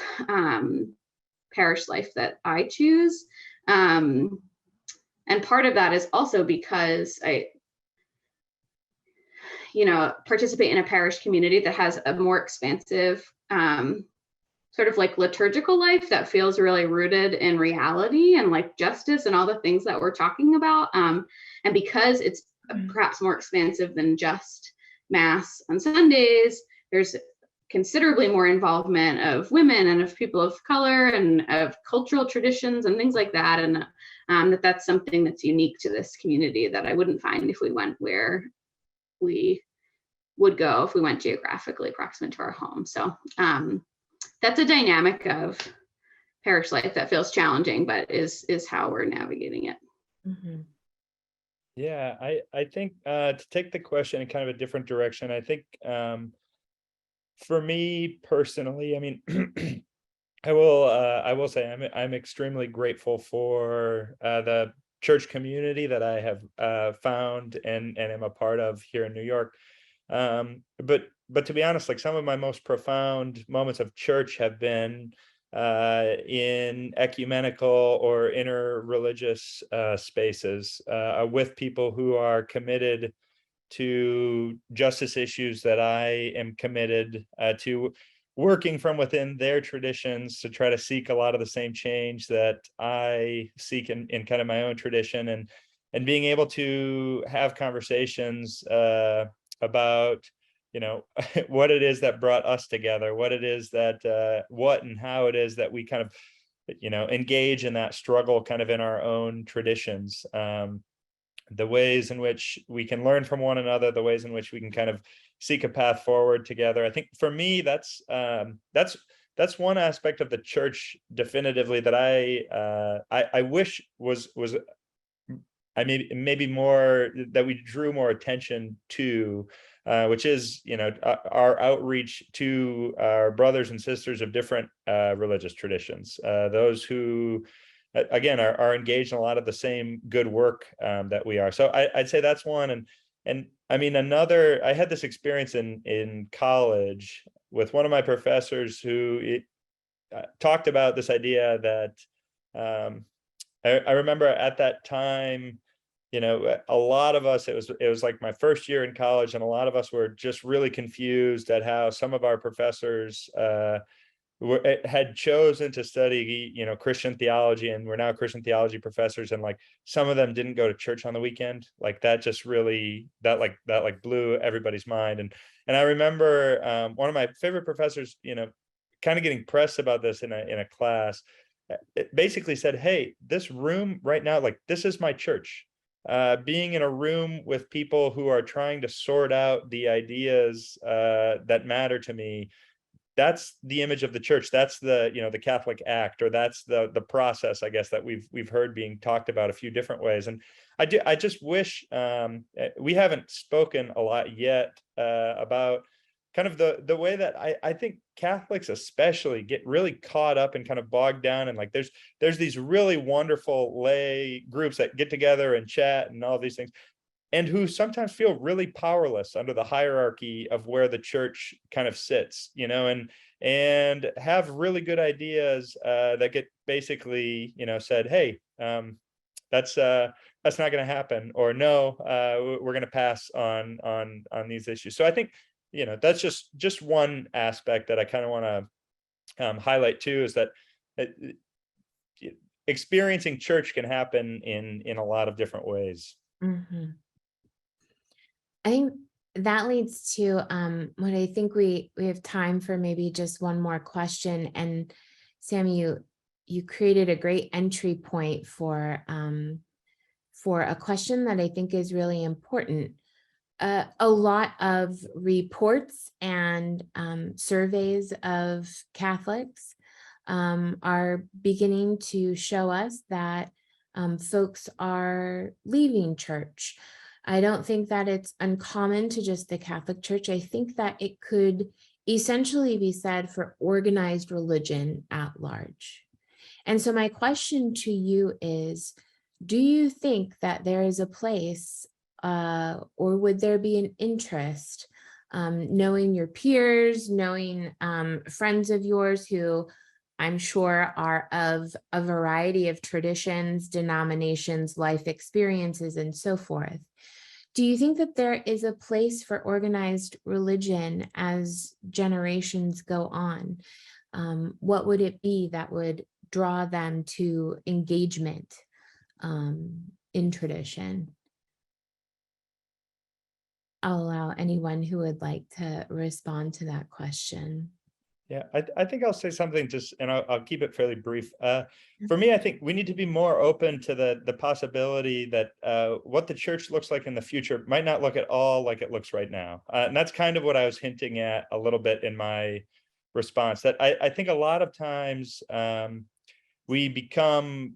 parish life that I choose. And part of that is also because I, participate in a parish community that has a more expansive sort of like liturgical life that feels really rooted in reality and like justice and all the things that we're talking about. And because it's perhaps more expansive than just Mass on Sundays, there's considerably more involvement of women and of people of color and of cultural traditions and things like that. And that's something that's unique to this community that I wouldn't find if we went where we would go if we went geographically proximate to our home. So that's a dynamic of parish life that feels challenging, but is how we're navigating it. Mm-hmm. Yeah, I think to take the question in kind of a different direction, I think for me personally, I mean, I will say I'm extremely grateful for the church community that I have found and am a part of here in New York. But to be honest, like some of my most profound moments of church have been in ecumenical or interreligious spaces with people who are committed to justice issues that I am committed to, working from within their traditions to try to seek a lot of the same change that I seek in kind of my own tradition, and being able to have conversations about what it is that brought us together, what it is that what and how it is that we kind of engage in that struggle kind of in our own traditions, the ways in which we can learn from one another, the ways in which we can kind of seek a path forward together. I think for me that's one aspect of the church definitively that I wish was I maybe more that we drew more attention to, which is our outreach to our brothers and sisters of different religious traditions, those who again are engaged in a lot of the same good work that we are. So I'd say that's one. And I mean, another, I had this experience in college with one of my professors who talked about this idea that I remember at that time, a lot of us, it was like my first year in college, and a lot of us were just really confused at how some of our professors had chosen to study, Christian theology, and we're now Christian theology professors, and like some of them didn't go to church on the weekend. Like that just really that blew everybody's mind. And I remember one of my favorite professors, kind of getting pressed about this in a class. It basically said, hey, this room right now, like this is my church. Being in a room with people who are trying to sort out the ideas that matter to me, that's the image of the church. That's the the Catholic act, or that's the process, I guess, that we've heard being talked about a few different ways. And I just wish we haven't spoken a lot yet about kind of the way that I think Catholics especially get really caught up and kind of bogged down, and like there's these really wonderful lay groups that get together and chat and all these things, and who sometimes feel really powerless under the hierarchy of where the church kind of sits, and have really good ideas that get basically, said, hey, that's not going to happen, or no, we're going to pass on these issues. So I think, that's just one aspect that I kind of want to highlight too, is that experiencing church can happen in a lot of different ways. Mm-hmm. I think that leads to what I think we have time for, maybe just one more question. And Sam, you created a great entry point for a question that I think is really important. A lot of reports and surveys of Catholics are beginning to show us that folks are leaving church. I don't think that it's uncommon to just the Catholic Church. I think that it could essentially be said for organized religion at large. And so my question to you is, do you think that there is a place or would there be an interest, knowing your peers, knowing friends of yours who I'm sure are of a variety of traditions, denominations, life experiences, and so forth. Do you think that there is a place for organized religion as generations go on? What would it be that would draw them to engagement in tradition? I'll allow anyone who would like to respond to that question. Yeah, I think I'll say something and I'll keep it fairly brief. For me, I think we need to be more open to the possibility that what the church looks like in the future might not look at all like it looks right now. And that's kind of what I was hinting at a little bit in my response, that I think a lot of times we become,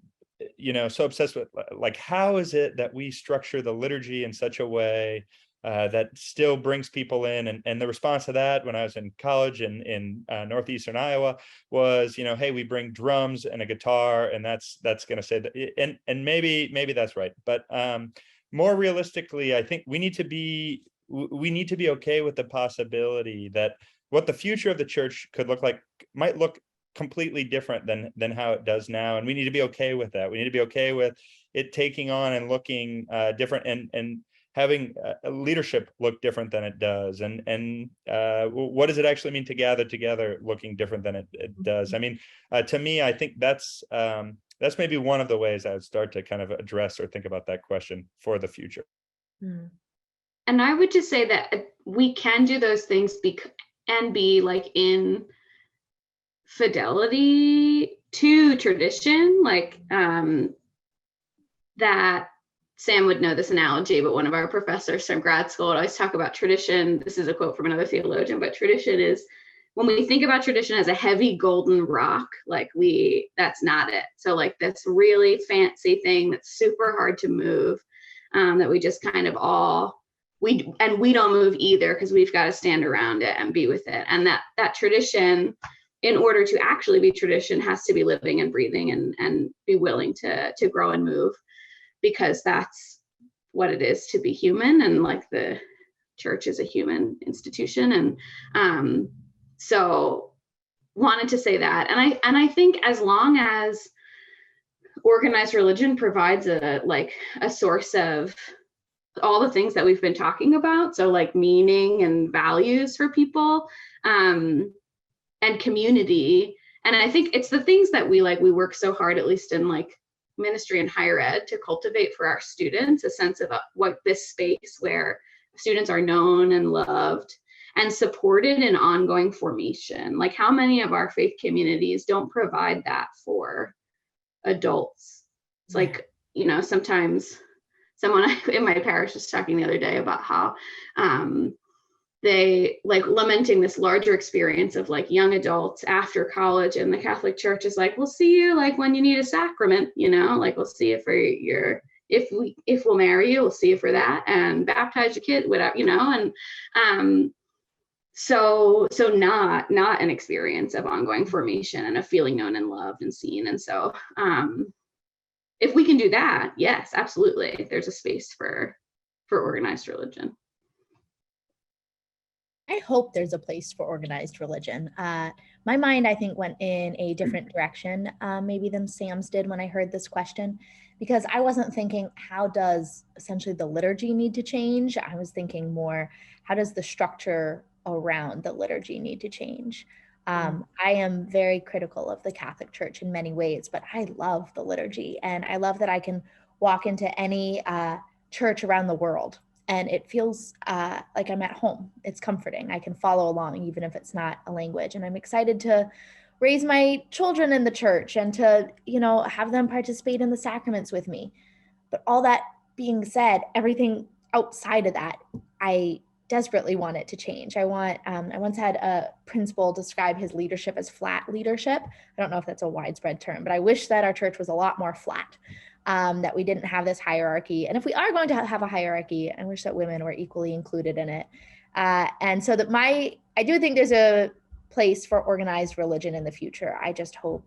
so obsessed with, like, how is it that we structure the liturgy in such a way that still brings people in, and the response to that when I was in college in northeastern Iowa was, hey, we bring drums and a guitar, and that's going to say that, and maybe that's right, but more realistically, I think we need to be okay with the possibility that what the future of the church could look like might look completely different than how it does now, and we need to be okay with that. We need to be okay with it taking on and looking different, and having leadership look different than it does, and what does it actually mean to gather together looking different than it does? I mean, to me, I think that's maybe one of the ways I would start to kind of address or think about that question for the future. And I would just say that we can do those things and be like in fidelity to tradition, like that. Sam would know this analogy, but one of our professors from grad school would always talk about tradition. This is a quote from another theologian, but tradition is, when we think about tradition as a heavy golden rock, like that's not it. So like this really fancy thing that's super hard to move, that we just kind of we don't move either, because we've got to stand around it and be with it. And that tradition, in order to actually be tradition, has to be living and breathing and be willing to grow and move, because that's what it is to be human, and like the church is a human institution. And so wanted to say that. And I think as long as organized religion provides a source of all the things that we've been talking about, so like meaning and values for people, and community. And I think it's the things that we work so hard, at least in like ministry and higher ed, to cultivate for our students a sense of what this space where students are known and loved and supported in ongoing formation. Like, how many of our faith communities don't provide that for adults? It's like, sometimes someone in my parish was talking the other day about how they lamenting this larger experience of like young adults after college, and the Catholic Church is like, we'll see you like when you need a sacrament, we'll see you for if we'll marry you, we'll see you for that, and baptize your kid, whatever, and so not an experience of ongoing formation and of feeling known and loved and seen. And so if we can do that, yes, absolutely, there's a space for organized religion. I hope there's a place for organized religion. My mind, I think, went in a different direction maybe than Sam's did when I heard this question, because I wasn't thinking, how does essentially the liturgy need to change? I was thinking more, how does the structure around the liturgy need to change? I am very critical of the Catholic Church in many ways, but I love the liturgy, and I love that I can walk into any church around the world and it feels like I'm at home. It's comforting. I can follow along, even if it's not a language. And I'm excited to raise my children in the church and to, have them participate in the sacraments with me. But all that being said, everything outside of that, I desperately want it to change. I once had a principal describe his leadership as flat leadership. I don't know if that's a widespread term, but I wish that our church was a lot more flat. That we didn't have this hierarchy. And if we are going to have a hierarchy, I wish that women were equally included in it. And so that I do think there's a place for organized religion in the future. I just hope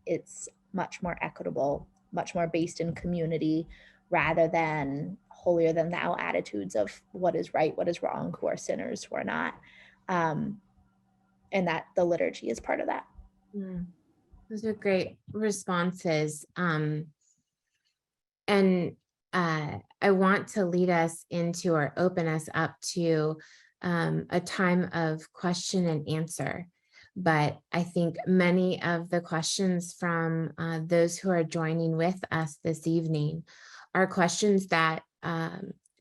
it's much more equitable, much more based in community, rather than holier than thou attitudes of what is right, what is wrong, who are sinners, who are not. And that the liturgy is part of that. Those are great responses. And I want to lead us into, or open us up to, a time of question and answer. But I think many of the questions from those who are joining with us this evening are questions that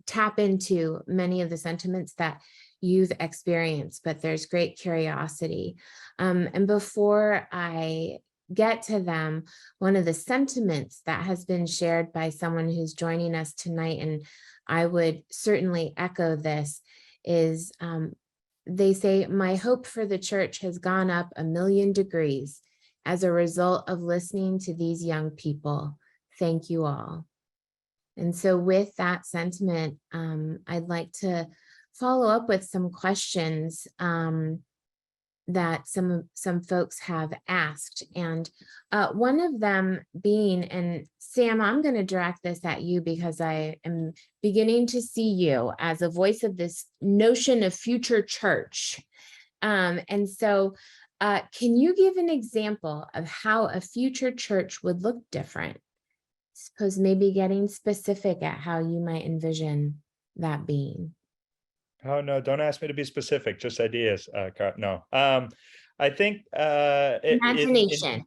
tap into many of the sentiments that you've experienced, but there's great curiosity. And before I get to them, one of the sentiments that has been shared by someone who's joining us tonight, and I would certainly echo this, is they say, my hope for the church has gone up 1,000,000 degrees as a result of listening to these young people. Thank you all. And so with that sentiment, I'd like to follow up with some questions that some folks have asked. And one of them being, and Sam, I'm going to direct this at you because I am beginning to see you as a voice of this notion of future church. And so can you give an example of how a future church would look different? Suppose maybe getting specific at how you might envision that being. Oh, no, don't ask me to be specific, just ideas. No, I think Imagination.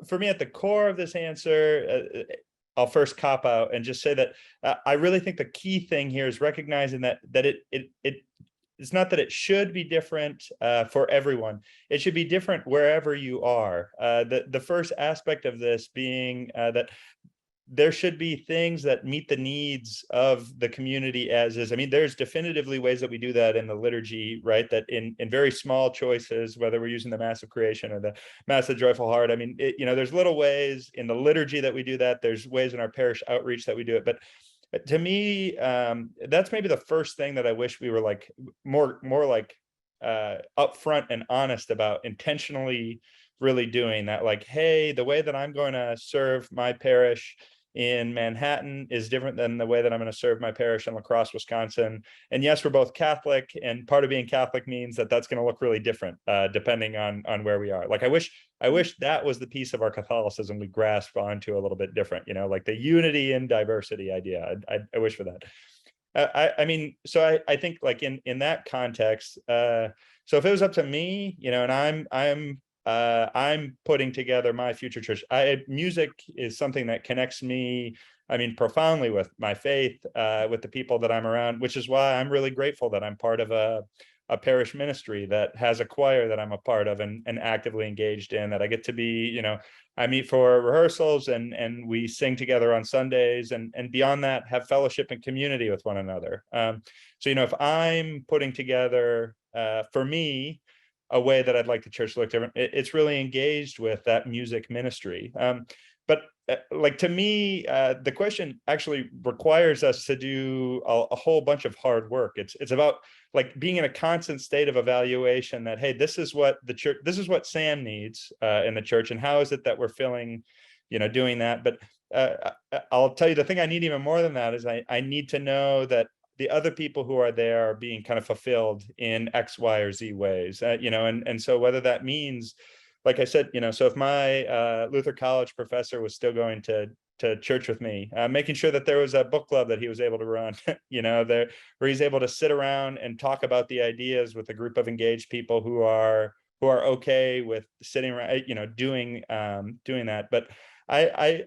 For me, at the core of this answer, I'll first cop out and just say that I really think the key thing here is recognizing that it's not that it should be different for everyone. It should be different wherever you are. The first aspect of this being that there should be things that meet the needs of the community as is. I mean, there's definitively ways that we do that in the liturgy, right? That in very small choices, whether we're using the Mass of Creation or the Mass of the Joyful Heart. I mean, there's little ways in the liturgy that we do that. There's ways in our parish outreach that we do it. But to me, that's maybe the first thing that I wish we were like more like upfront and honest about, intentionally really doing that. Like, hey, the way that I'm going to serve my parish in Manhattan is different than the way that I'm going to serve my parish in La Crosse, Wisconsin. And yes, we're both Catholic, and part of being Catholic means that that's going to look really different depending on where we are. Like, I wish that was the piece of our Catholicism we grasp onto a little bit different, like the unity and diversity idea. I wish for that. I mean, so I think like in that context, so if it was up to me, and I'm putting together my future church. Music is something that connects me, I mean, profoundly with my faith, with the people that I'm around, which is why I'm really grateful that I'm part of a parish ministry that has a choir that I'm a part of and actively engaged in, that I get to be, I meet for rehearsals and we sing together on Sundays, and beyond that have fellowship and community with one another. So, if I'm putting together, for me, a way that I'd like the church to look different, it's really engaged with that music ministry. but like to me, the question actually requires us to do a whole bunch of hard work. It's about like being in a constant state of evaluation that, hey, this is what the church, this is what Sam needs in the church, and how is it that we're feeling, doing that. But I'll tell you, the thing I need even more than that is I need to know that the other people who are there are being kind of fulfilled in X, Y, or Z ways, and so whether that means, like I said, so if my Luther College professor was still going to church with me, making sure that there was a book club that he was able to run, there, where he's able to sit around and talk about the ideas with a group of engaged people who are okay with sitting around, doing that. But I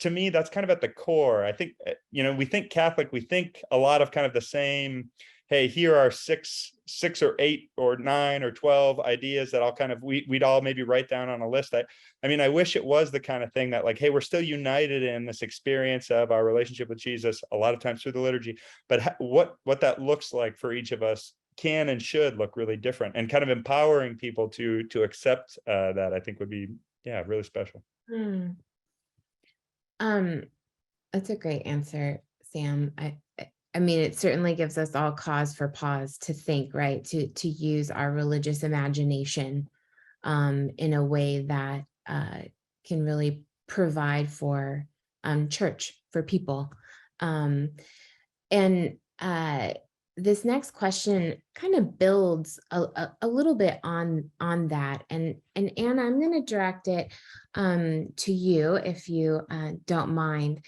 to me, that's kind of at the core. I think, we think Catholic, we think a lot of kind of the same, hey, here are six or 8 or 9 or 12 ideas that I'll kind of, we'd all maybe write down on a list. I mean, I wish it was the kind of thing that like, hey, we're still united in this experience of our relationship with Jesus, a lot of times through the liturgy, but what that looks like for each of us can and should look really different, and kind of empowering people to accept that, I think would be, really special. That's a great answer, Sam. I mean, it certainly gives us all cause for pause to think, right? To use our religious imagination in a way that can really provide for church, for people. And this next question kind of builds a little bit on that. And Anna, I'm going to direct it to you, if you don't mind.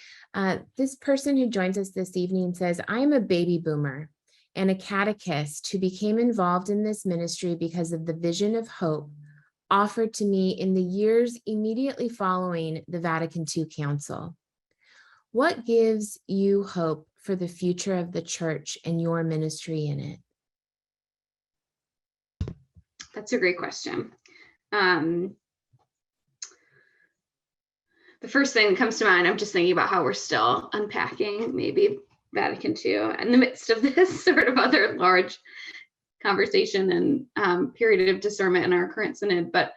This person who joins us this evening says, I am a baby boomer and a catechist who became involved in this ministry because of the vision of hope offered to me in the years immediately following the Vatican II Council. What gives you hope for the future of the church and your ministry in it? That's a great question. The first thing that comes to mind, I'm just thinking about how we're still unpacking maybe Vatican II in the midst of this sort of other large conversation and period of discernment in our current synod. But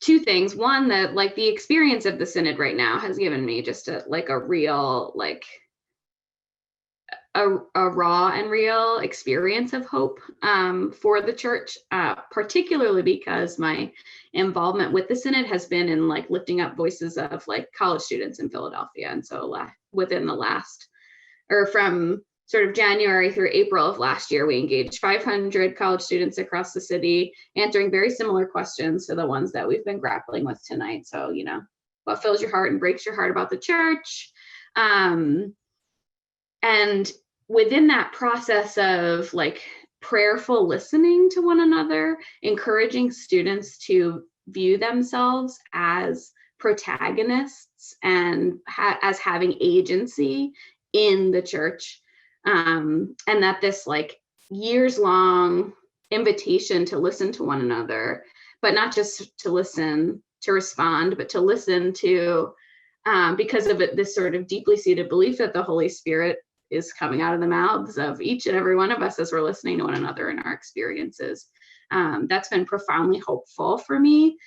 two things. One, that like the experience of the synod right now has given me just a real, a raw and real experience of hope for the church, particularly because my involvement with the synod has been in like lifting up voices of like college students in Philadelphia. And so within the last, or from sort of January through April of last year, we engaged 500 college students across the city, answering very similar questions to the ones that we've been grappling with tonight. So, what fills your heart and breaks your heart about the church? And within that process of like prayerful listening to one another, encouraging students to view themselves as protagonists and as having agency in the church, and that this like years-long invitation to listen to one another, but not just to listen to respond, but to listen to, because of it, this sort of deeply seated belief that the Holy Spirit is coming out of the mouths of each and every one of us as we're listening to one another in our experiences. That's been profoundly hopeful for me.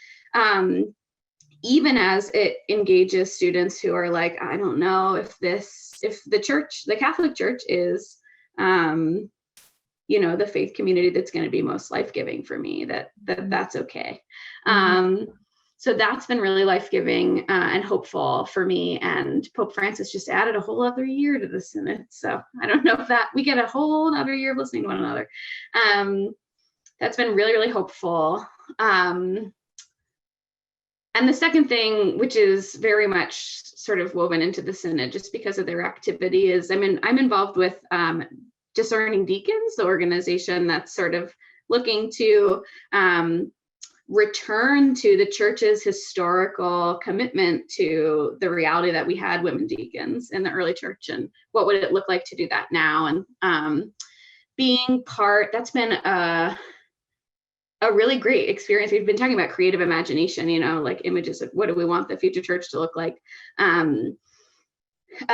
Even as it engages students who are like, I don't know if the church, the Catholic Church is, the faith community that's going to be most life-giving for me, that's okay. So that's been really life-giving and hopeful for me. And Pope Francis just added a whole other year to the synod. So I don't know if that we get a whole other year of listening to one another. That's been really, really hopeful. And the second thing, which is very much sort of woven into the synod just because of their activity, is I'm involved with Discerning Deacons, the organization that's sort of looking to return to the church's historical commitment to the reality that we had women deacons in the early church, and what would it look like to do that now. And being part, that's been a really great experience. We've been talking about creative imagination, like images of what do we want the future church to look like.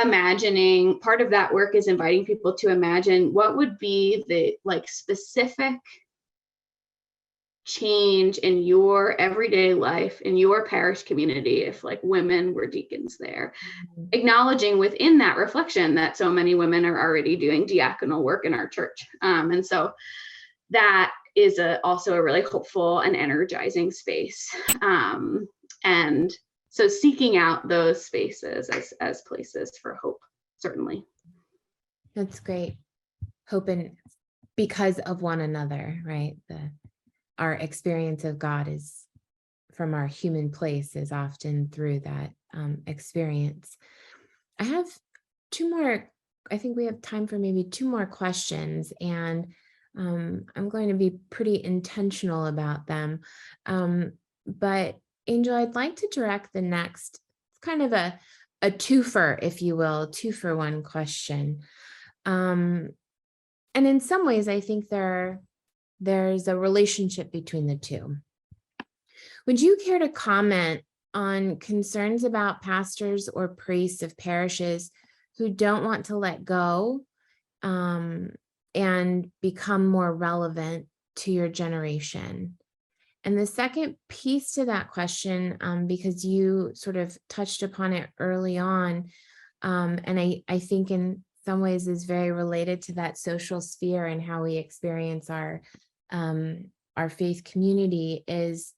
Imagining, part of that work is inviting people to imagine what would be the like specific change in your everyday life, in your parish community, if like women were deacons there? Acknowledging within that reflection that so many women are already doing diaconal work in our church. And so that is also a really hopeful and energizing space. And so seeking out those spaces as places for hope, certainly. That's great. Hope and because of one another, right? Our experience of God is from our human place is often through that experience. I have two more, I think we have time for maybe two more questions, and I'm going to be pretty intentional about them. But Angel, I'd like to direct the next, it's kind of a twofer, if you will, 2-for-1 question. And in some ways, I think there's a relationship between the two. Would you care to comment on concerns about pastors or priests of parishes who don't want to let go and become more relevant to your generation? And the second piece to that question, because you sort of touched upon it early on, and I think in some ways is very related to that social sphere and how we experience our faith community, is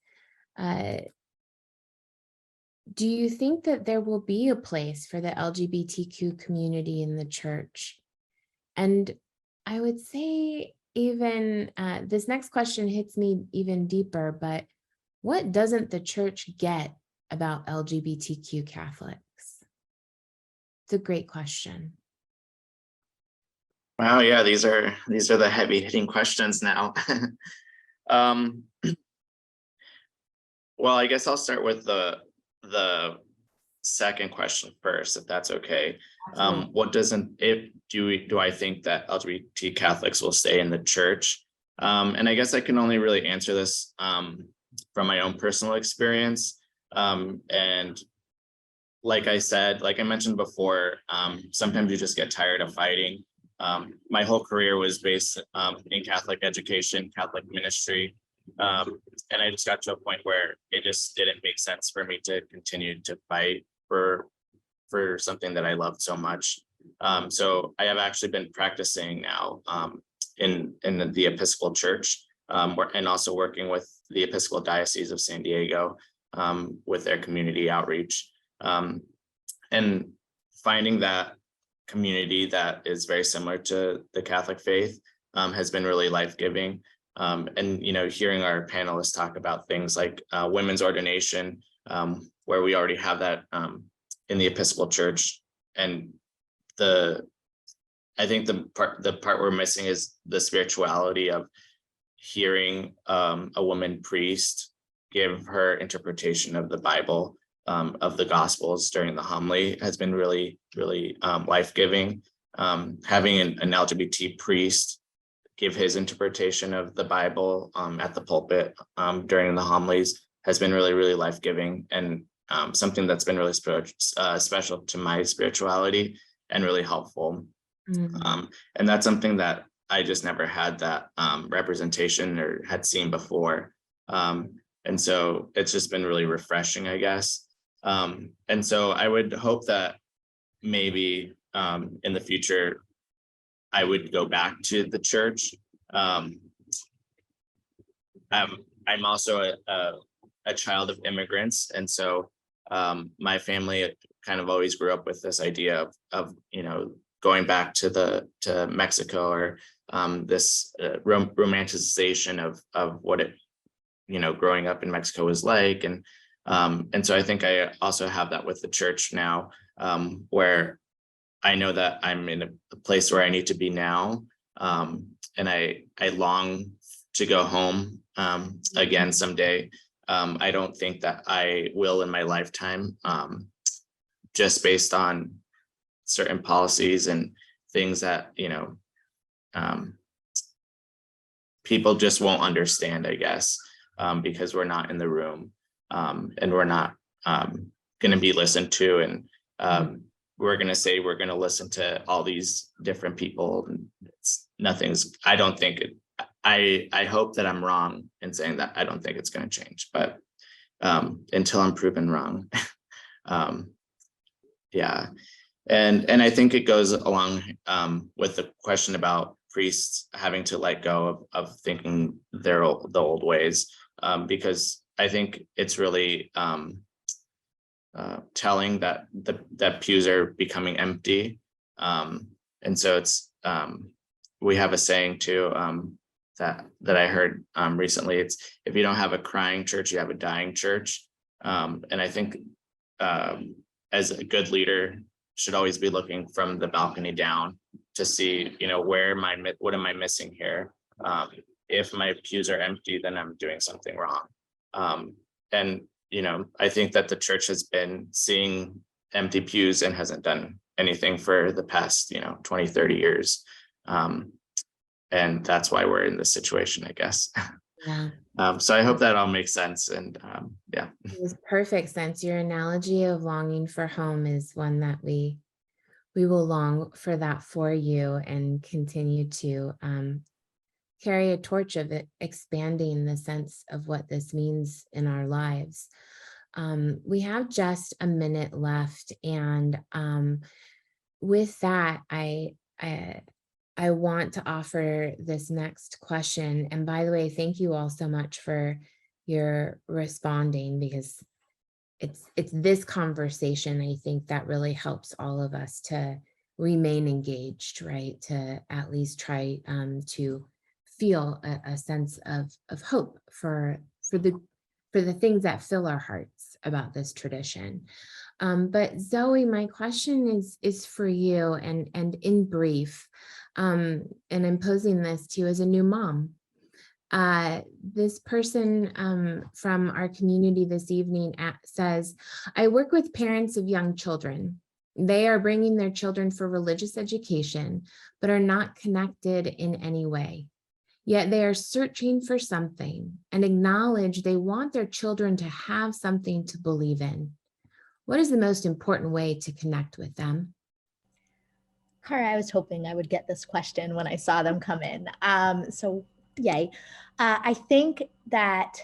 do you think that there will be a place for the LGBTQ community in the church? And I would say even this next question hits me even deeper, but what doesn't the church get about LGBTQ Catholics? It's a great question. Wow, yeah, these are the heavy hitting questions now. Well, I guess I'll start with the second question first, if that's okay. What doesn't it do I think that LGBT Catholics will stay in the church? And I guess I can only really answer this from my own personal experience. And like I mentioned before, sometimes you just get tired of fighting. My whole career was based in Catholic education, Catholic ministry. And I just got to a point where it just didn't make sense for me to continue to fight for something that I loved so much. So I have actually been practicing now in the Episcopal Church, and also working with the Episcopal Diocese of San Diego with their community outreach, and finding that community that is very similar to the Catholic faith has been really life-giving. And hearing our panelists talk about things like women's ordination, where we already have that in the Episcopal Church, and I think the part we're missing is the spirituality of hearing a woman priest give her interpretation of the Bible, of the Gospels during the homily has been really, really life-giving. Having an LGBT priest give his interpretation of the Bible at the pulpit during the homilies has been really, really life-giving, and something that's been really special to my spirituality and really helpful. Mm-hmm. And that's something that I just never had that representation or had seen before. And so it's just been really refreshing, I guess. And so I would hope that maybe in the future, I would go back to the church. I'm also a child of immigrants. And so my family kind of always grew up with this idea of going back to Mexico, or this romanticization of what it, growing up in Mexico was like. And so I think I also have that with the church now, where I know that I'm in a place where I need to be now. And I long to go home again someday. I don't think that I will in my lifetime, just based on certain policies and things that, people just won't understand, I guess, because we're not in the room, and we're not going to be listened to. And we're going to say we're going to listen to all these different people. And I don't think I hope that I'm wrong in saying that I don't think it's going to change, but until I'm proven wrong. Yeah. And I think it goes along with the question about priests having to let go of thinking the old ways, because I think it's really telling that that pews are becoming empty. And so it's we have a saying too that I heard recently. It's, if you don't have a crying church, you have a dying church. And I think as a good leader should always be looking from the balcony down to see, what am I missing here? If my pews are empty, then I'm doing something wrong. And I think that the church has been seeing empty pews and hasn't done anything for the past 20, 30 years. And that's why we're in this situation, I guess. Yeah. So I hope that all makes sense. And yeah. It makes perfect sense. Your analogy of longing for home is one that we will long for that for you, and continue to carry a torch of it, expanding the sense of what this means in our lives. We have just a minute left, and with that, I want to offer this next question. And by the way, thank you all so much for your responding, because it's this conversation, I think, that really helps all of us to remain engaged, right? To at least try to feel a sense of hope for the things that fill our hearts about this tradition. But Zoe, my question is for you, and in brief, and I'm posing this to you as a new mom. This person from our community this evening says, I work with parents of young children. They are bringing their children for religious education, but are not connected in any way. Yet they are searching for something and acknowledge they want their children to have something to believe in. What is the most important way to connect with them? Cara, I was hoping I would get this question when I saw them come in. So yay. I think that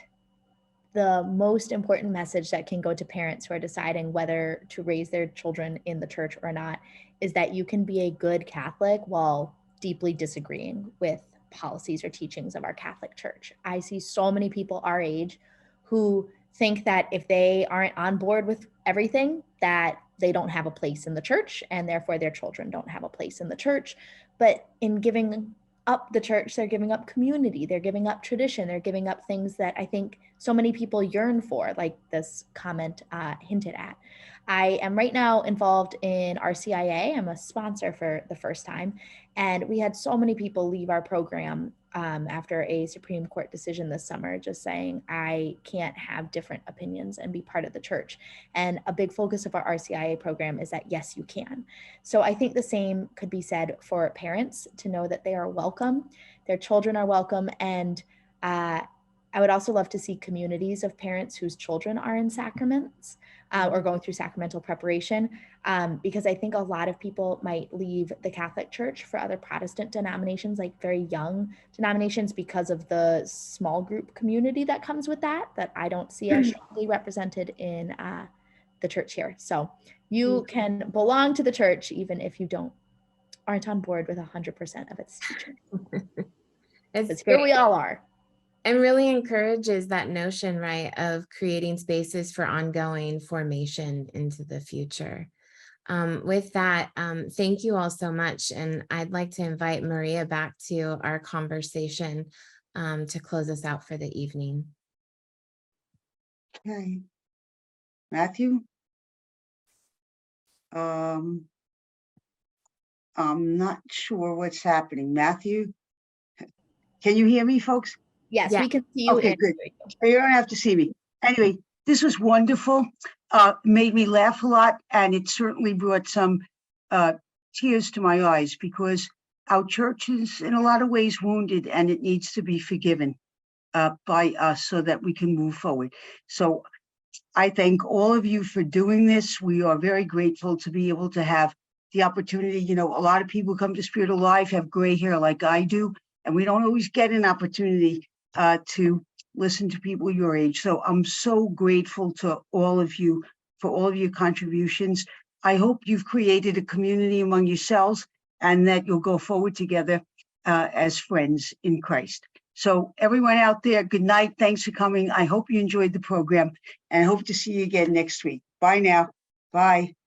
the most important message that can go to parents who are deciding whether to raise their children in the church or not is that you can be a good Catholic while deeply disagreeing with policies or teachings of our Catholic Church. I see so many people our age who think that if they aren't on board with everything, that they don't have a place in the church, and therefore their children don't have a place in the church. But in giving up the church, they're giving up community, they're giving up tradition, they're giving up things that I think so many people yearn for, like this comment hinted at. I am right now involved in RCIA. I'm a sponsor for the first time. And we had so many people leave our program after a Supreme Court decision this summer, just saying, I can't have different opinions and be part of the church. And a big focus of our RCIA program is that, yes, you can. So I think the same could be said for parents, to know that they are welcome, their children are welcome. And I would also love to see communities of parents whose children are in sacraments or going through sacramental preparation, because I think a lot of people might leave the Catholic Church for other Protestant denominations, like very young denominations, because of the small group community that comes with that I don't see as strongly represented in the church here. So you can belong to the church even if you aren't on board with 100% of its teaching. Because here we all are. And really encourages that notion, right, of creating spaces for ongoing formation into the future. With that, thank you all so much. And I'd like to invite Maria back to our conversation to close us out for the evening. Okay. Matthew? I'm not sure what's happening. Matthew? Can you hear me, folks? Yes, Yeah. we can see you. Okay, good. You don't have to see me. Anyway, this was wonderful. Made me laugh a lot, and it certainly brought some tears to my eyes, because our church is in a lot of ways wounded, and it needs to be forgiven by us so that we can move forward. So I thank all of you for doing this. We are very grateful to be able to have the opportunity. A lot of people come to Spirit Alive, have gray hair like I do, and we don't always get an opportunity to listen to people your age. So I'm so grateful to all of you for all of your contributions. I hope you've created a community among yourselves and that you'll go forward together as friends in Christ. So everyone out there, good night. Thanks for coming. I hope you enjoyed the program and I hope to see you again next week. Bye now. Bye.